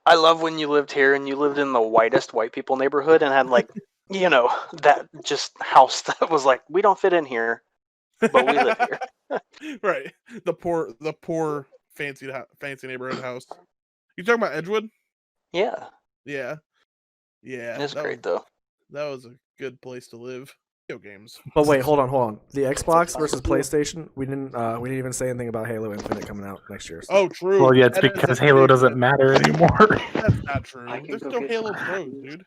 S4: I love when you lived here and you lived in the whitest white people neighborhood and had like, that just house that was like, we don't fit in here, but we live here.
S1: Right. The poor fancy neighborhood house. You talking about Edgewood?
S4: Yeah,
S1: Yeah. Yeah.
S4: it's
S1: that
S4: great
S1: was,
S4: though.
S1: That was a good place to live. Video games.
S3: But wait, hold on. The Xbox versus PlayStation. We didn't even say anything about Halo Infinite coming out next year. So.
S1: Oh, true.
S2: Well, yeah, it's
S1: That is
S2: because
S1: a
S2: Halo
S1: big-
S2: doesn't matter anymore.
S1: That's not true.
S4: I can
S1: There's
S4: go
S1: still
S4: get
S1: Halo
S4: some.
S1: Pros, dude.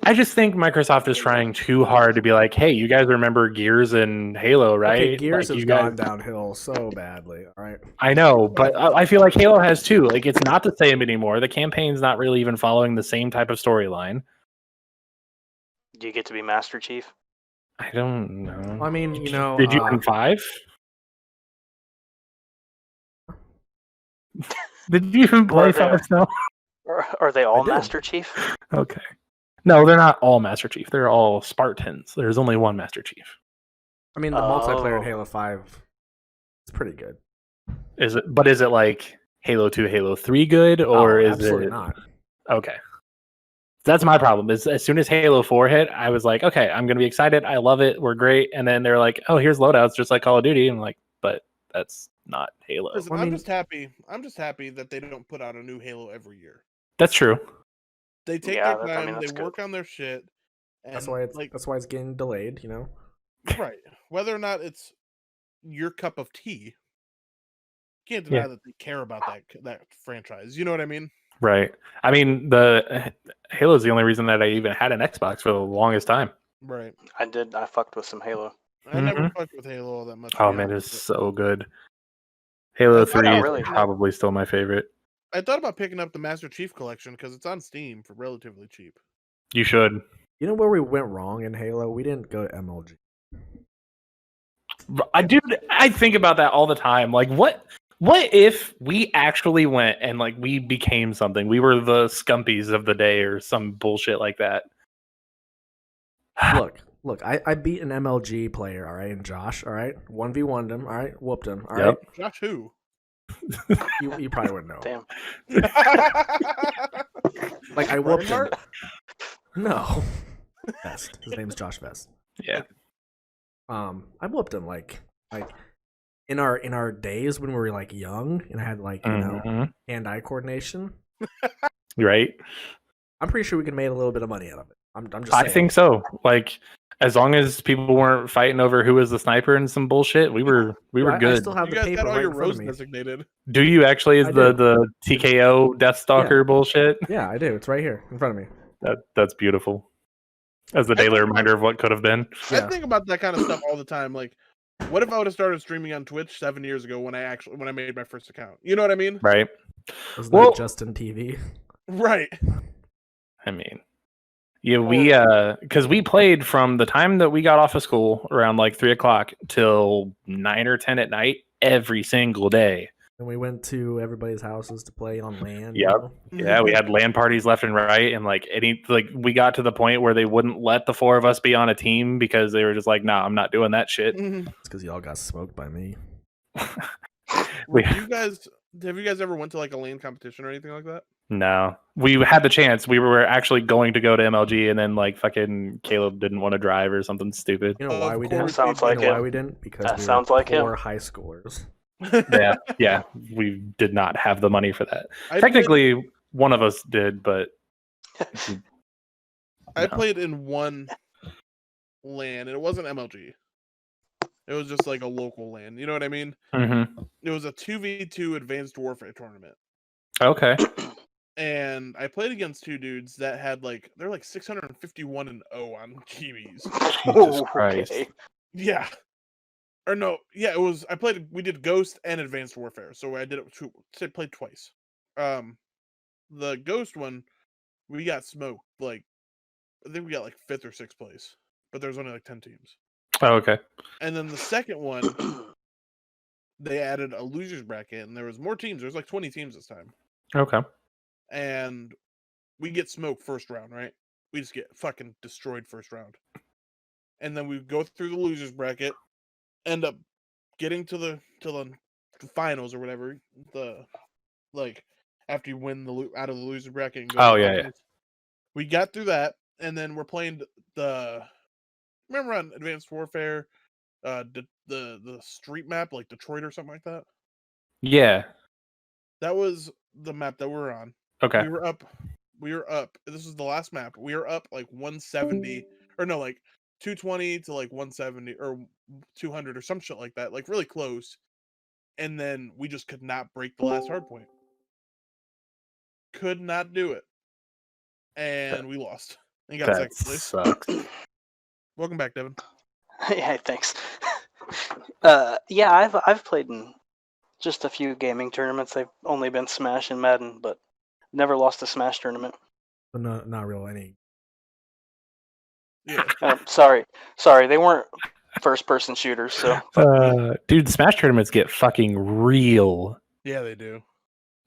S2: I just think Microsoft is trying too hard to be like, hey, you guys remember Gears and Halo, right?
S3: Okay, Gears
S2: Like,
S3: has
S2: you guys...
S3: gone downhill so badly. All right.
S2: I know, but I feel like Halo has too. Like, it's not the same anymore. The campaign's not really even following the same type of storyline.
S4: Do you get to be Master Chief?
S2: I don't know.
S3: I mean,
S2: Did you in 5? Did you even play
S4: Or they-
S2: 5 Snow?
S4: Or are they all
S3: did.
S4: Master Chief?
S2: Okay. No, they're not all Master Chief. They're all Spartans. There's only one Master Chief.
S3: I mean, the multiplayer in
S4: Oh.
S3: Halo 5 is pretty good.
S2: Is it like Halo 2, Halo 3 good, or is
S3: absolutely
S2: it
S3: not?
S2: okay? That's my problem. Is as soon as Halo 4 hit, I was like, okay, I'm gonna be excited. I love it. We're great. And then they're like, oh, here's loadouts just like Call of Duty. And I'm like, but that's not Halo.
S1: Listen,
S3: I mean-
S1: I'm just happy that they don't put out a new Halo every year.
S2: That's true.
S1: They take
S4: Yeah,
S1: their
S4: I
S1: time,
S4: mean, that's
S1: they
S4: good.
S1: work on their shit. And
S3: That's why it's
S1: like
S3: that's why it's getting delayed.
S1: right. Whether or not it's your cup of tea, you can't deny
S2: Yeah.
S1: that they care about that franchise. You know what I mean?
S2: Right. I mean, the Halo is the only reason that I even had an Xbox for the longest time.
S1: Right.
S4: I fucked with some Halo.
S1: I never fucked with Halo all that much. to
S2: Oh
S1: be
S2: man,
S1: honest,
S2: it's
S1: but
S2: so good. Halo
S1: I
S2: 3
S4: got
S2: is
S4: really-
S2: probably still my favorite.
S1: I thought about picking up the Master Chief collection because it's on Steam for relatively cheap.
S2: You should.
S3: You know where we went wrong in Halo? We didn't go to MLG.
S2: I think about that all the time. Like, what if we actually went and like we became something? We were the Scumpies of the day or some bullshit like that.
S3: Look, I beat an MLG player, all right, and Josh, all right, 1v1'd him, all right, whooped him, all right.
S2: Yep.
S1: Josh, who?
S3: You probably wouldn't know.
S4: Damn.
S3: Like I whooped him.
S1: Reinhardt?
S3: No, Vest. His name's Josh Vest.
S2: Yeah.
S3: I whooped him like in our days when we were like young and I had like hand-eye coordination,
S2: right?
S3: I'm pretty sure we could have made a little bit of money out of it. I'm just
S2: I
S3: saying.
S2: think so. Like, as long as people weren't fighting over who was the sniper and some bullshit, we were good.
S3: I still have
S1: You
S3: the
S1: guys
S3: paper
S1: got all
S3: right
S1: your
S3: in front
S1: rows
S3: of me.
S1: designated.
S2: Do you actually? Is
S3: I
S2: the
S3: do.
S2: TKO Deathstalker bullshit?
S3: Yeah, I do. It's right here in front of me.
S2: That's beautiful. As a daily reminder of what could have been.
S1: I think about that kind of stuff all the time. Like, what if I would have started streaming on Twitch 7 years ago when I made my first account? You know what I mean?
S2: Right.
S3: Wasn't that Justin TV?
S1: Right.
S2: I mean, yeah, we because we played from the time that we got off of school around like 3:00 till 9 or 10 at night every single day.
S3: And we went to everybody's houses to play on LAN.
S2: Yep. Yeah, we had LAN parties left and right, and like we got to the point where they wouldn't let the four of us be on a team because they were just like, "No, I'm not doing that shit."
S3: It's because y'all got smoked by me.
S1: Have you guys ever went to like a LAN competition or anything like that?
S2: No, we had the chance. We were actually going to go to MLG, and then like fucking Caleb didn't want to drive or something stupid.
S3: You know why we didn't?
S4: Sounds like
S3: why we didn't? Because
S4: that
S3: we
S4: sounds
S3: were
S4: like
S3: poor
S4: him.
S3: high schoolers.
S2: Yeah, we did not have the money for that. Technically, one of us did, but
S1: I played in one LAN, and it wasn't MLG. It was just like a local LAN. You know what I mean?
S2: Mm-hmm.
S1: It was a 2v2 Advanced Warfare tournament.
S2: Okay.
S1: And I played against two dudes that had they're like 651 and 0 on Kiwis.
S2: Jesus Christ.
S4: Okay.
S1: Yeah. Or no, yeah, we did Ghost and Advanced Warfare. So I played twice. The Ghost one, we got smoked. Like, I think we got like 5th or 6th place. But there's only like 10 teams.
S2: Oh, okay.
S1: And then the second one, they added a losers bracket, and there was more teams. There's like 20 teams this time.
S2: Okay.
S1: And we get smoked first round, right? We just get fucking destroyed first round. And then we go through the losers bracket, end up getting to the finals or whatever. After you win out of the loser bracket and go to the finals. We got through that, and then we're playing remember on Advanced Warfare, the street map, like Detroit or something like that?
S2: Yeah.
S1: That was the map that we were on.
S2: Okay.
S1: We were up. This is the last map. We were up like 170 or no, like 220 to like 170 or 200 or some shit like that, like really close. And then we just could not break the last hard point. Could not do it. And we lost. And got second place.
S2: Sucks.
S1: Welcome back, Devin.
S4: Yeah, thanks. Yeah, I've played in just a few gaming tournaments. They've only been Smash and Madden, but never lost a Smash tournament.
S3: But not real any.
S1: Yeah.
S4: Sorry, they weren't first-person shooters. So,
S2: dude, Smash tournaments get fucking real.
S1: Yeah, they do.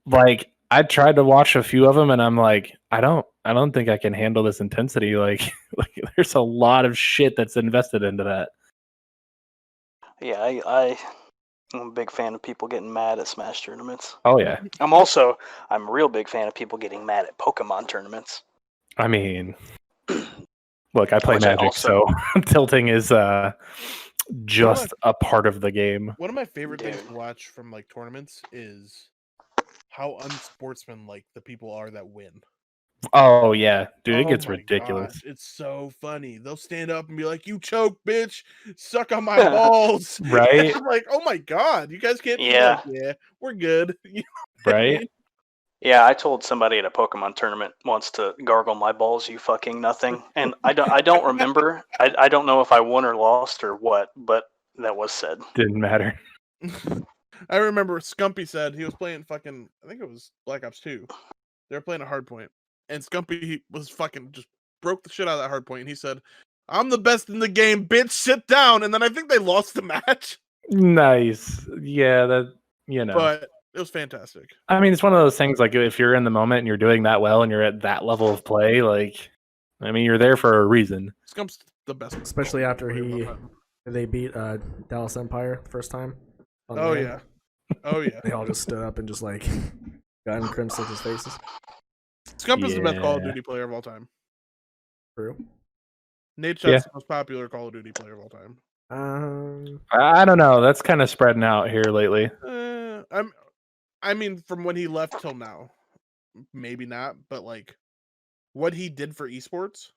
S2: Like, I tried to watch a few of them, and I'm like, I don't think I can handle this intensity. Like there's a lot of shit that's invested into that.
S4: Yeah, I'm a big fan of people getting mad at Smash tournaments.
S2: Oh yeah.
S4: I'm a real big fan of people getting mad at Pokemon tournaments.
S2: I mean, look, I play Magic, so tilting is just a part of the game.
S1: One of my favorite things to watch from like tournaments is how unsportsmanlike the people are that win.
S2: Oh yeah, dude, it gets ridiculous.
S1: Gosh, it's so funny. They'll stand up and be like, "You choke, bitch! Suck on my balls!"
S2: Right?
S1: I'm like, "Oh my god, you guys can't."
S4: Yeah,
S1: we're good.
S2: Right?
S4: Yeah, I told somebody at a Pokemon tournament once to gargle my balls, you fucking nothing. And I don't remember. I don't know if I won or lost or what, but that was said.
S2: Didn't matter.
S1: I remember Scumpy said he was playing fucking, I think it was Black Ops 2. They were playing a hard point. And Scumpy was fucking just broke the shit out of that hard point. And he said, "I'm the best in the game, bitch, sit down." And then I think they lost the match.
S2: Nice. Yeah,
S1: But it was fantastic.
S2: I mean, it's one of those things, like, if you're in the moment and you're doing that well and you're at that level of play, like, I mean, you're there for a reason.
S1: Scump's the best.
S3: Especially after they beat Dallas Empire the first time.
S1: Oh, yeah. Oh, yeah.
S3: They all just stood up and just, like, got in Crimson's faces.
S1: Scump is the best Call of Duty player of all time.
S3: True.
S1: Nate Shutt's the most popular Call of Duty player of all time.
S2: I don't know. That's kind of spreading out here lately.
S1: I mean, from when he left till now, maybe not, but like what he did for esports,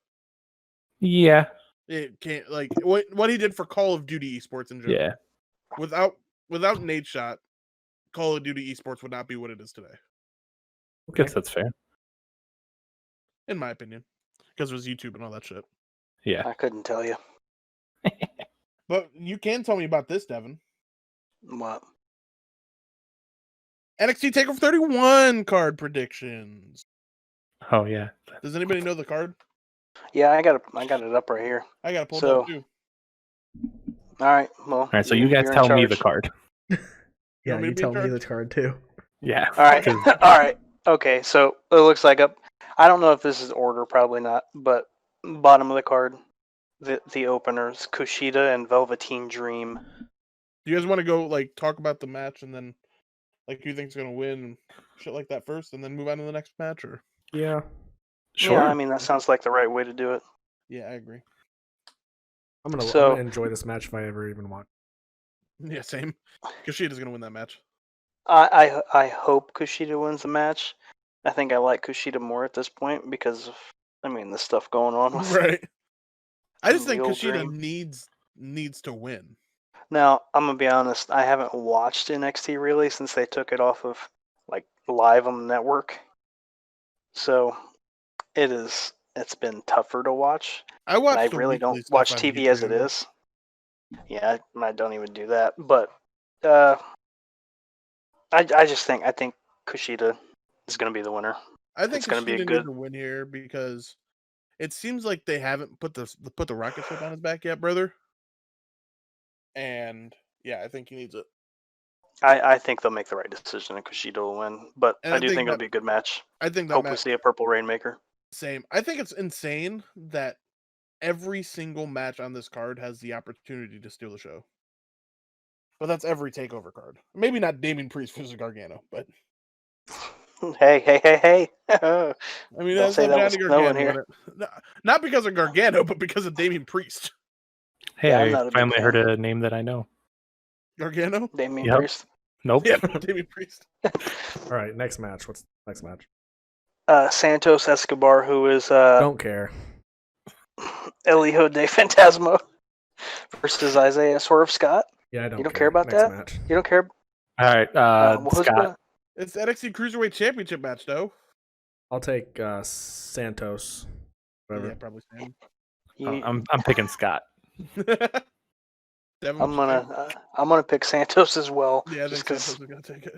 S2: Yeah.
S1: it can't like what he did for Call of Duty esports in general.
S2: Yeah.
S1: Without Nate Shot, Call of Duty esports would not be what it is today,
S2: I guess that's fair.
S1: in my opinion, because it was YouTube and all that shit.
S2: Yeah.
S4: I couldn't tell you.
S1: But you can tell me about this, Devin.
S4: What?
S1: NXT Takeover 31 card predictions.
S2: Oh yeah.
S1: Does anybody know the card?
S4: Yeah, I got it up right here.
S1: I got to pull it
S4: So-
S1: up too.
S4: All right. Well.
S2: All right. So you guys
S4: you're in
S2: tell me the
S4: charge.
S2: card.
S3: Yeah,
S1: want me
S3: you
S1: to be
S3: tell
S1: in
S3: me
S1: charge?
S3: the card too.
S2: Yeah.
S4: All right.
S2: 'cause-
S4: All right. Okay. So it looks like I don't know if this is order, probably not, but bottom of the card, the openers, Kushida and Velveteen Dream.
S1: Do you guys want to go like talk about the match and then like who you think's gonna win and shit like that first, and then move on to the next match? Or
S3: Yeah.
S2: Sure.
S4: Yeah, I mean that sounds like the right way to do it.
S1: yeah, I agree.
S3: I'm
S4: So-
S3: gonna enjoy this match if I ever even watch.
S1: Yeah, same. Kushida's gonna win that match.
S4: I hope Kushida wins the match. I think I like Kushida more at this point because of, I mean, the stuff going on with.
S1: Right. I just
S4: The
S1: think
S4: old
S1: Kushida
S4: dream.
S1: needs to win.
S4: Now I'm gonna be honest. I haven't watched NXT really since they took it off of like live on the network. So it's been tougher to watch.
S1: I
S4: And
S1: watch.
S4: I
S1: the
S4: really
S1: weekly
S4: don't
S1: stuff
S4: watch
S1: on
S4: TV as it
S1: YouTube.
S4: is. Yeah, I don't even do that. But I think Kushida is going to be the winner.
S1: I think
S4: It's gonna be a
S1: Kushida
S4: good-
S1: needs to win here because it seems like they haven't put the rocket ship on his back yet, brother. And yeah, I think he needs it.
S4: I think they'll make the right decision and Kushida will win. But
S1: And
S4: I
S1: I
S4: do
S1: think
S4: think it'll
S1: that-
S4: be a good match.
S1: I think that
S4: Hope we
S1: match
S4: see a Purple Rainmaker.
S1: same. I think it's insane that every single match on this card has the opportunity to steal the show. But that's every takeover card. Maybe not Damien Priest versus Gargano, but
S4: Hey.
S1: I mean
S4: Don't
S1: that's
S4: say
S1: not
S4: that with
S1: Johnny
S4: Snow in
S1: Gargano
S4: here.
S1: in it. Not because of Gargano, but because of Damien Priest.
S2: Hey,
S4: Yeah, I'm not
S2: I
S4: a big
S2: finally
S4: fan.
S2: heard a name that I know.
S1: Gargano?
S4: Damien
S2: Yep.
S4: Priest.
S2: Nope.
S1: Yeah, Damien Priest.
S3: All right, next match. What's the next match?
S4: Santos Escobar, who is
S3: Don't care.
S4: Elijo de Fantasma versus Isaiah Swerve Scott.
S3: Yeah, I don't.
S4: You don't care about
S3: next
S4: that?
S3: match.
S4: You don't care?
S2: All right.
S4: Who's
S2: Scott.
S4: gonna-
S1: It's the NXT Cruiserweight Championship match, though.
S3: I'll take Santos. Whatever.
S1: Yeah, probably Sam.
S4: you-
S2: I'm picking Scott.
S1: Devin,
S4: I'm
S1: what's your pick?
S4: gonna pick Santos as well.
S1: Yeah, I
S4: just
S1: think
S4: 'cause
S1: Santos is gonna take it.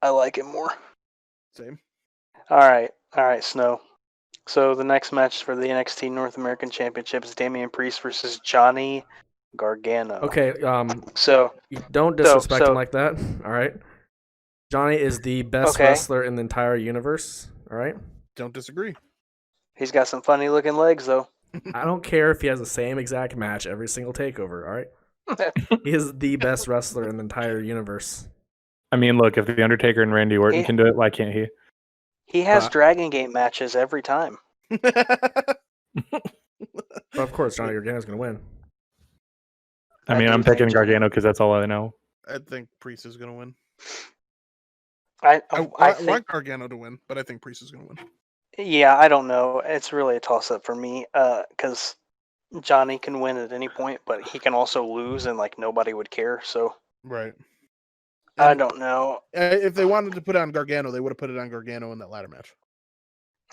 S4: I like it more.
S1: Same.
S4: All right, Snow. So the next match for the NXT North American Championship is Damian Priest versus Johnny Gargano.
S3: Okay.
S4: So
S3: You don't disrespect
S4: so-
S3: him like that. All right. Johnny is the best
S4: Okay.
S3: wrestler in the entire universe. All right.
S1: Don't disagree.
S4: he's got some funny looking legs though.
S3: I don't care if he has the same exact match every single takeover. All right. He is the best wrestler in the entire universe.
S2: I mean, look, if the Undertaker and Randy Orton
S4: Yeah.
S2: can do it, why can't he?
S4: He has
S3: Uh,
S4: Dragon Gate matches every time.
S3: But of course, Johnny Gargano's gonna win.
S2: I mean,
S4: do
S2: I'm
S4: think
S2: picking
S4: Johnny-
S2: Gargano because that's all I know.
S1: I think Priest is gonna win.
S4: I
S1: I
S4: think
S1: want Gargano to win, but I think Priest is gonna win.
S4: Yeah, I don't know. It's really a toss up for me because Johnny can win at any point, but he can also lose and like nobody would care. So
S1: Right.
S4: I
S1: And,
S4: don't know.
S1: If they wanted to put it on Gargano, they would have put it on Gargano in that ladder match.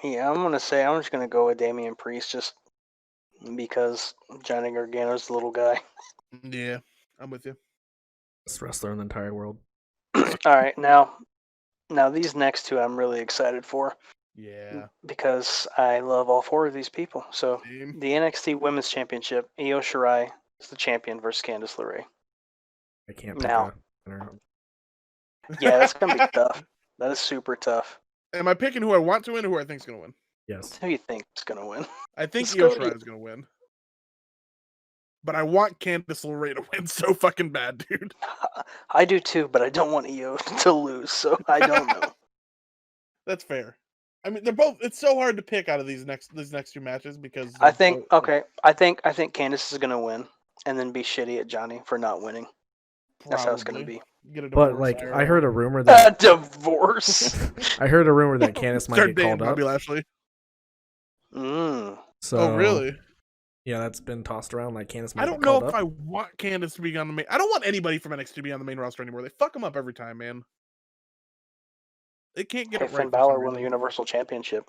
S4: Yeah, I'm just gonna go with Damian Priest just because Johnny Gargano's the little guy.
S1: Yeah, I'm with you.
S3: Best wrestler in the entire world.
S4: All right, now these next two I'm really excited for
S1: Yeah.
S4: because I love all four of these people. So
S1: Same.
S4: the NXT Women's Championship, Io Shirai is the champion versus Candice LeRae.
S3: I can't pick
S4: Now.
S3: a winner.
S4: Yeah, that's gonna be tough. That is super tough.
S1: Am I picking who I want to win or who I think is gonna win?
S3: Yes.
S4: Who do you think is gonna win?
S1: I think
S4: Let's
S1: Io
S4: go
S1: Shirai is gonna win. But I want Candice LeRae to win so fucking bad, dude.
S4: I do too, but I don't want Io to lose, so I don't know.
S1: That's fair. I mean, they're both. It's so hard to pick out of these next two matches because
S4: I
S1: they're
S4: think
S1: both-
S4: okay. I think Candice is gonna win. and then be shitty at Johnny for not winning. That's how it's gonna
S1: Probably.
S4: be.
S1: Get a
S3: But
S1: divorce,
S3: like,
S1: IRL.
S3: I heard a rumor that
S4: Divorce.
S3: I heard a rumor that Candace might
S1: Start
S3: get
S1: dating
S3: called up.
S1: Bobby Lashley.
S4: Mm.
S3: So,
S1: Oh, really?
S3: Yeah, that's been tossed around. Like Candace might
S1: I
S3: get
S1: don't know
S3: called
S1: if
S3: up.
S1: I want Candace to be on the main. I don't want anybody from NXT to be on the main roster anymore. They fuck them up every time, man. They can't get
S4: Hey,
S1: it right.
S4: Finn
S1: for some
S4: Balor won the
S1: reason.
S4: Universal Championship.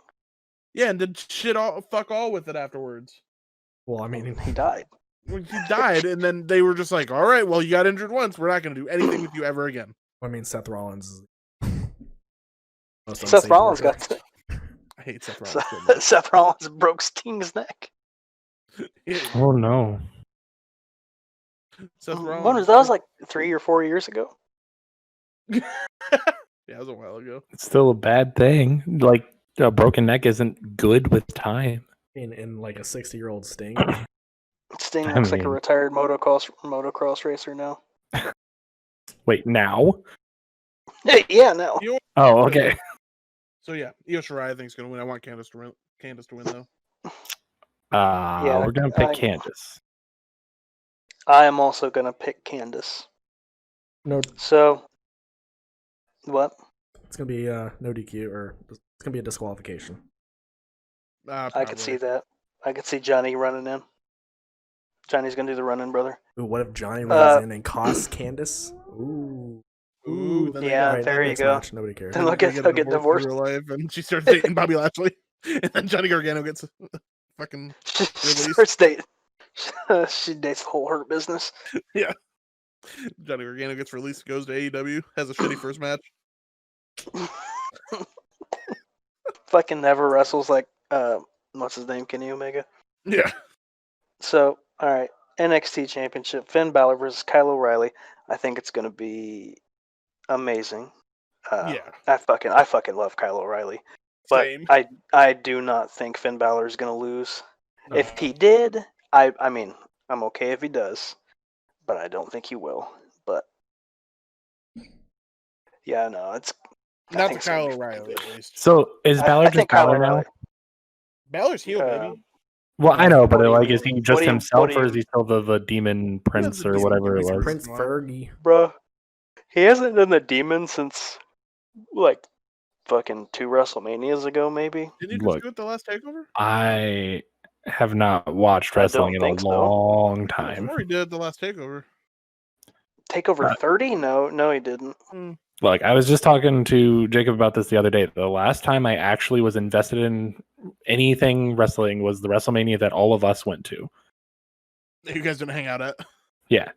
S1: Yeah, and did fuck all with it afterwards.
S3: Well, I mean,
S4: He died.
S1: When he died, and then they were just like, "All right, well, you got injured once. We're not going to do anything with you ever again."
S3: I mean, Seth Rollins is most
S4: Seth
S3: unsafe
S4: Rollins
S3: worker.
S4: got.
S1: I hate Seth Rollins so much.
S4: Seth Rollins broke Sting's neck.
S2: Oh no.
S1: Seth
S4: When
S1: Rollins.
S4: was that? Was like 3 or 4 years ago.
S1: Yeah, it was a while ago.
S2: It's still a bad thing. Like a broken neck isn't good with time.
S3: In like a 60-year-old Sting.
S4: Sting
S2: I
S4: looks like a
S2: mean-
S4: retired motocross racer now.
S2: Wait, now?
S4: Yeah, no.
S2: Oh, okay.
S1: So yeah, Io Shirai I think is going to win. I want Candace to win though.
S4: Yeah,
S2: We're gonna pick
S4: I-
S2: Candace.
S4: I am also gonna pick Candace.
S3: No,
S4: So, what?
S3: it's gonna be no DQ, or it's gonna be a disqualification.
S4: I could see that. I could see Johnny running in. Johnny's gonna do the running, brother.
S3: Ooh, what if Johnny runs in and costs Candace? Ooh.
S1: Ooh, then they
S4: Yeah,
S3: Alright,
S4: there
S3: that
S4: you
S3: next
S4: go.
S3: match, nobody cares.
S4: Then
S1: they'll
S4: they'll get divorced.
S1: in real life, and she starts dating Bobby Lashley, and then Johnny Gargano gets fucking
S4: She
S1: Release.
S4: starts dating. She dates the whole Hurt Business.
S1: Johnny Gargano gets released, goes to AEW, has a shitty first match.
S4: Fucking never wrestles like what's his name, Kenny Omega.
S1: Yeah,
S4: So, all right, NXT Championship, Finn Balor versus Kyle O'Reilly. I think it's gonna be amazing.
S1: yeah.
S4: I fucking love Kyle O'Reilly, but
S1: Same.
S4: I do not think Finn Balor is gonna lose.
S1: No.
S4: If he did, I mean, I'm okay if he does, but I don't think he will. But yeah, no, it's I
S1: Not
S4: think
S1: to
S4: it's gonna
S1: Kyle
S4: be fucking
S1: O'Reilly,
S4: good.
S1: at least.
S2: So is
S4: I
S2: Balor just
S4: think Kyle
S2: Balor now?
S4: O'Reilly.
S1: Balor's heel,
S4: Uh,
S1: baby.
S2: Well, I know, but
S4: What do you
S2: like, is
S4: mean?
S2: he just
S4: What do you-
S2: himself,
S4: what do
S2: or
S4: you-
S2: is he still the demon prince
S1: the
S2: or
S1: demon-
S2: whatever it
S1: he's
S2: was?
S3: Prince Fergie.
S4: Bruh, he hasn't done the demon since like fucking 2 WrestleManias ago, maybe.
S1: Didn't you just
S2: Look.
S1: do it the last Takeover?
S2: I have not watched
S4: I
S2: wrestling in
S4: don't
S2: a
S4: think so.
S2: long
S1: I
S2: time.
S1: swore he did the last Takeover.
S4: Takeover 30? No, he didn't.
S2: Look, I was just talking to Jacob about this the other day. The last time I actually was invested in anything wrestling was the WrestleMania that all of us went to.
S1: You guys didn't hang out at.
S2: Yeah.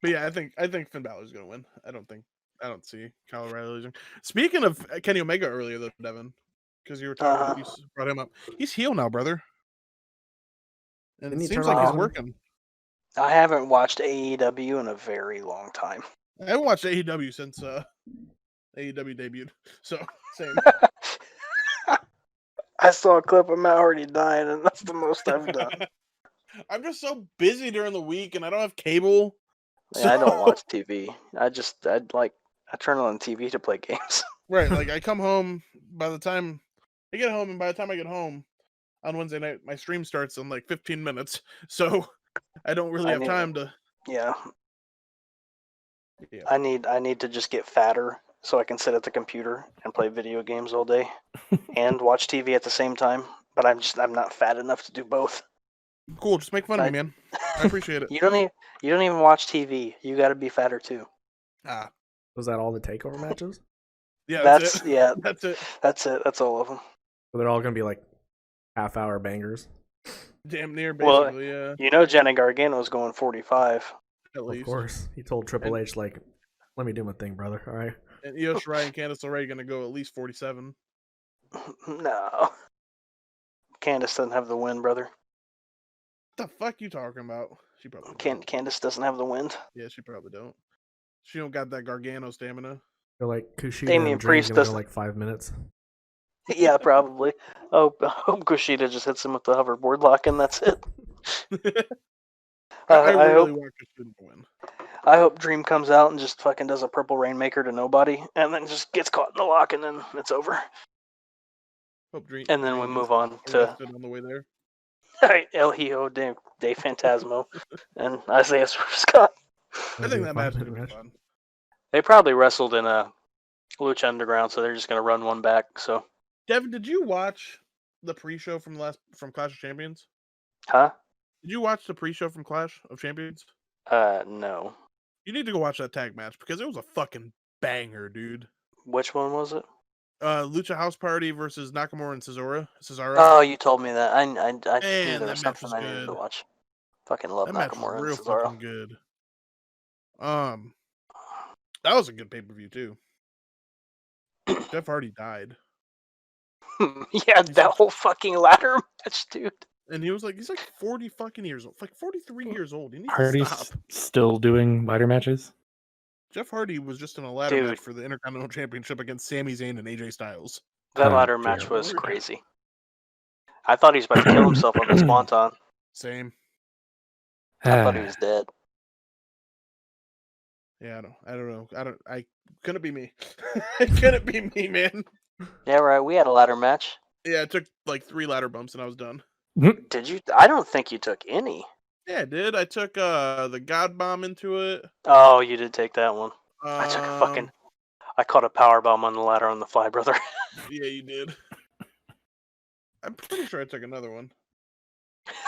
S1: But yeah, I think Finn Balor's gonna win. I don't see Kyle O'Reilly losing. Speaking of Kenny Omega earlier though, Devin, because you were talking, you brought him up. He's heel now, brother. And
S3: Didn't
S1: it
S3: he
S1: seems
S3: turn
S1: like he's
S3: on-
S1: working.
S4: I haven't watched AEW in a very long time.
S1: I haven't watched AEW since AEW debuted. So same.
S4: I saw a clip of Matt Hardy dying, and that's the most I've done.
S1: I'm just so busy during the week, and I don't have cable.
S4: Yeah, I don't watch TV. I turn on TV to play games.
S1: Right, like I come home. By the time I get home, and by the time I get home on Wednesday night, my stream starts in like 15 minutes. So I don't really have time to.
S4: Yeah.
S1: Yeah.
S4: I need to just get fatter so I can sit at the computer and play video games all day and watch TV at the same time. But I'm not fat enough to do both.
S1: Cool, just make fun of me, man. I appreciate it.
S4: You don't even watch TV. You got to be fatter too.
S1: Ah,
S3: Was that all the takeover matches?
S1: yeah,
S4: That's
S1: it.
S4: yeah.
S1: That's it.
S4: That's it. That's all of them.
S3: So they're all gonna be like half-hour bangers.
S1: Damn near,
S4: Well,
S1: basically. Yeah,
S4: You know, Johnny Gargano's going 45.
S1: at least.
S3: Of course, he told Triple H like, "Let me do my thing, brother. All right."
S1: And Io Shirai and Candice LeRae are gonna go at least 47.
S4: No. Candace doesn't have the win, brother.
S1: What the fuck you talking about? She probably don't.
S4: Candace doesn't have the wind.
S1: Yeah, she probably don't. She don't got that Gargano stamina.
S3: They're like Kushida
S4: Damian
S3: and Dream's
S4: Priest
S3: gonna go
S4: doesn't-
S3: like 5 minutes.
S4: Yeah, probably. Oh, I hope Kushida just hits him with the hoverboard lock, and that's it.
S1: I
S4: I
S1: really
S4: hope
S1: want Kushida to win.
S4: I hope Dream comes out and just fucking does a purple rainmaker to nobody, and then just gets caught in the lock, and then it's over. And then we move on to
S1: on the way there.
S4: El Hijo de Phantasmo and Isaiah Scott.
S1: I think that match would be fun.
S4: They probably wrestled in a Lucha Underground, so they're just gonna run one back. So,
S1: Devin, did you watch the pre-show from Clash of Champions?
S4: huh?
S1: Did you watch the pre-show from Clash of Champions?
S4: No.
S1: You need to go watch that tag match because it was a fucking banger, dude.
S4: Which one was it?
S1: Lucha House Party versus Nakamura and Cesaro.
S4: Oh, you told me that. I knew
S1: Man,
S4: there
S1: that
S4: was
S1: match
S4: something
S1: was
S4: I needed to
S1: good.
S4: watch. Fucking love
S1: That match was
S4: Nakamura
S1: real
S4: and Cesaro.
S1: fucking good. That was a good pay-per-view too. Jeff Hardy died.
S4: Yeah, that whole fucking ladder match, dude.
S1: And he's like 40 fucking years old. Like 43 years old. He needs to
S2: Hardy's
S1: stop.
S2: still doing ladder matches.
S1: Jeff Hardy was just in a ladder match for the Intercontinental Championship against Sami Zayn and AJ Styles.
S4: That ladder match was crazy. I thought he was about to kill himself on the Swanton.
S1: Same.
S4: I thought he was dead.
S1: Yeah, I don't know. Couldn't be me. It couldn't be me, man.
S4: Yeah, right. We had a ladder match.
S1: Yeah, it took like 3 ladder bumps and I was done.
S4: Did you? I don't think you took any.
S1: Yeah, I did. I took the God Bomb into it.
S4: Oh, you did take that one. I took a fucking. I caught a power bomb on the ladder on the Fly Brother.
S1: Yeah, you did. I'm pretty sure I took another one.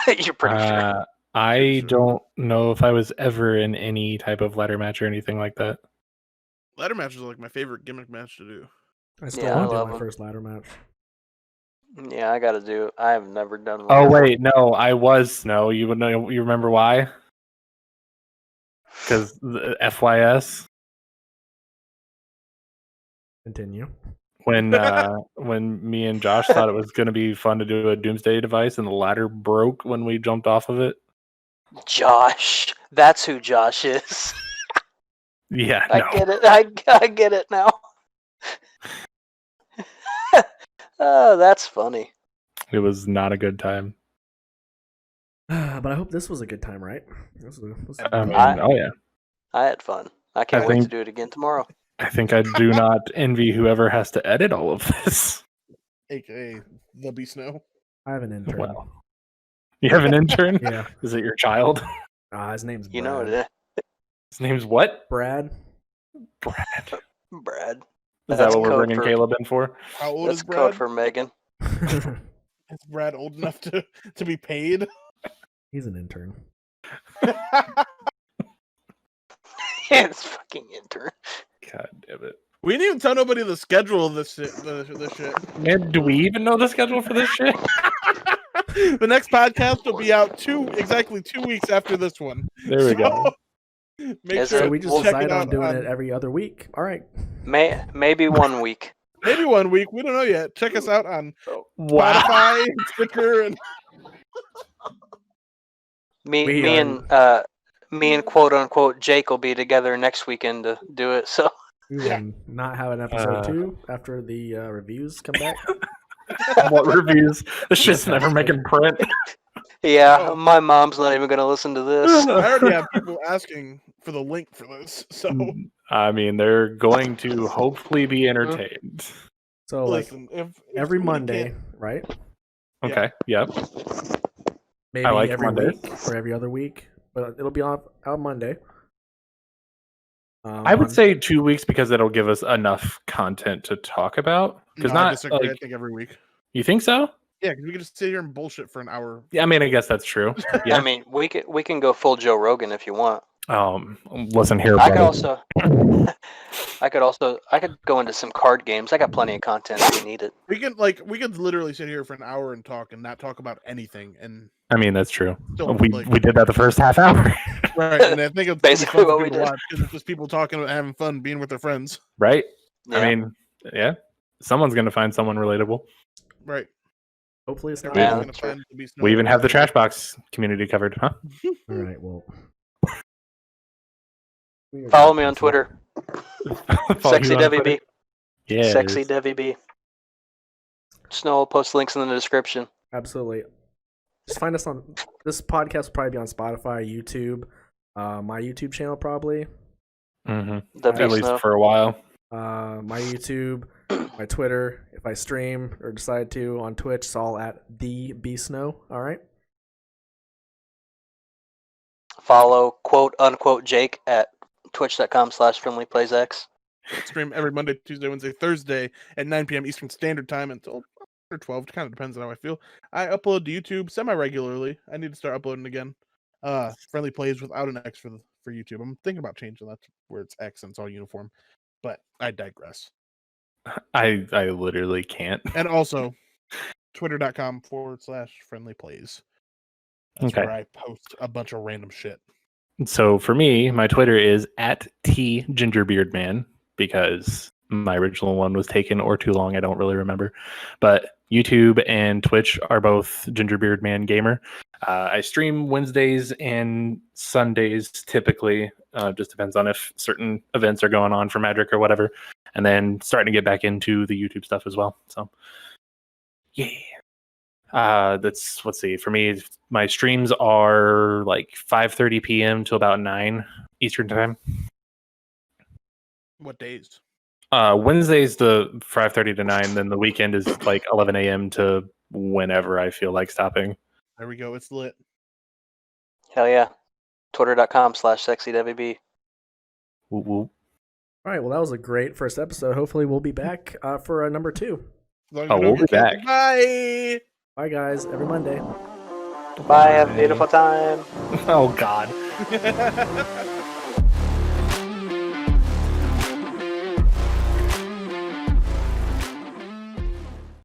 S4: You're pretty sure.
S2: I don't know if I was ever in any type of ladder match or anything like that.
S1: Ladder matches are like my favorite gimmick match to do.
S3: I still want to do my first ladder match.
S4: Yeah, I gotta do it. I have never done one.
S2: Oh wait, no, I was Snow. You would know. You remember why? Because the FYS.
S3: Continue.
S2: When me and Josh thought it was going to be fun to do a Doomsday device, and the ladder broke when we jumped off of it.
S4: Josh, that's who Josh is.
S2: Yeah,
S4: I get it. I get it now. Oh, that's funny.
S2: It was not a good time.
S3: But I hope this was a good time, right?
S2: Oh yeah,
S4: I had fun. I can't wait to do it again tomorrow.
S2: I think I do not envy whoever has to edit all of this.
S1: AKA TheBsnow.
S3: I have an intern.
S2: Well, you have an intern?
S3: Yeah.
S2: Is it your child?
S3: His name's Brad.
S4: You know it.
S2: His name's what?
S3: Brad.
S4: Brad.
S2: Is that what we're bringing Caleb in for?
S1: How old
S4: That's
S1: is Brad?
S4: code for Megan.
S1: Is Brad old enough to be paid?
S3: He's an intern.
S4: It's fucking intern.
S2: God damn it.
S1: We didn't even tell nobody the schedule of this shit. This shit.
S2: Man, do we even know the schedule for this shit?
S1: The next podcast will be out exactly 2 weeks after this one.
S2: There we go.
S1: Make
S3: So we just
S1: check
S3: decide
S1: it
S3: on
S1: out
S3: doing it every other week. All right.
S4: Maybe 1 week.
S1: Maybe 1 week. We don't know yet. Check us out on Spotify, Stitcher, and
S4: me and quote unquote Jake will be together next weekend to do it. So
S3: We will not have an episode 2 after the reviews come back.
S2: What reviews? This shit's never making print.
S4: yeah, my mom's not even gonna listen to this.
S1: I already have people asking for the link for this. So
S2: I mean, they're going to hopefully be entertained.
S3: So
S1: listen, if
S3: every
S1: we
S3: Monday,
S1: can't-
S3: right?
S2: Okay. Yep.
S3: Maybe
S2: I like
S3: every
S2: Mondays.
S3: week or every other week, but it'll be out Monday.
S2: I would say 2 weeks because it'll give us enough content to talk about. Because
S1: I disagree. I think every week.
S2: You think so?
S1: Yeah, because we can just sit here and bullshit for an hour.
S2: Yeah, I mean, I guess that's true. Yeah.
S4: I mean, we can go full Joe Rogan if you want.
S2: Listen here,
S4: I
S2: brother.
S4: I could go into some card games. I got plenty of content if you need it.
S1: We could literally sit here for an hour and talk and not talk about anything. And
S2: I mean, that's true.
S1: Still,
S2: we did that the first half hour.
S1: right, and I think it's
S4: basically what we
S1: did.
S4: did.
S1: It's just people talking and having fun, being with their friends.
S2: Right?
S4: Yeah.
S2: I mean, yeah. Someone's going to find someone relatable.
S1: Right.
S3: Hopefully it's not.
S4: Yeah,
S1: Everyone's
S4: that's
S1: gonna
S4: true.
S1: find TheBsnow.
S2: We even have the trash box community covered, huh?
S3: All right, well.
S4: Follow me on Twitter.
S2: Follow
S4: Sexy
S2: you on
S4: Debbie
S2: Twitter?
S4: B.
S2: Yeah.
S4: Sexy Debbie B. Snow will post links in the description.
S3: Absolutely. Just find us on this podcast will probably be on Spotify, YouTube, my YouTube channel probably.
S2: Mm-hmm.
S4: The
S2: At least
S4: TheBsnow.
S2: for a while.
S3: My YouTube, My Twitter, if I stream or decide to on Twitch, it's all at TheBsnow. All right.
S4: Follow quote unquote Jake at twitch.com/friendlyplaysx.
S1: Stream every Monday, Tuesday, Wednesday, Thursday at 9 p.m. Eastern Standard Time until or 12. It kind of depends on how I feel. I upload to YouTube semi-regularly. I need to start uploading again. Friendly Plays without an X for YouTube. I'm thinking about changing that to where it's X and it's all uniform. But I digress.
S2: I literally can't.
S1: And also, twitter.com/friendly plays. That's
S2: Okay.
S1: where I post a bunch of random shit.
S2: So for me, my Twitter is at TGingerbeardman because my original one was taken or too long. I don't really remember. But YouTube and Twitch are both Gingerbeardman Gamer. I stream Wednesdays and Sundays typically. Just depends on if certain events are going on for Magic or whatever. And then starting to get back into the YouTube stuff as well. So, yeah. Let's see. For me, my streams are like 5:30 p.m. to about 9 Eastern time.
S1: What days?
S2: Wednesday's the 5:30 to 9. Then the weekend is like 11 a.m. to whenever I feel like stopping.
S1: There we go. It's lit.
S4: Hell yeah. Twitter.com/sexywb.
S2: Woo woo.
S3: All right. Well, that was a great first episode. Hopefully, we'll be back for number 2.
S2: We'll be back.
S1: Bye.
S3: Bye, guys. Every Monday.
S4: Bye. Have a beautiful time.
S2: Oh God.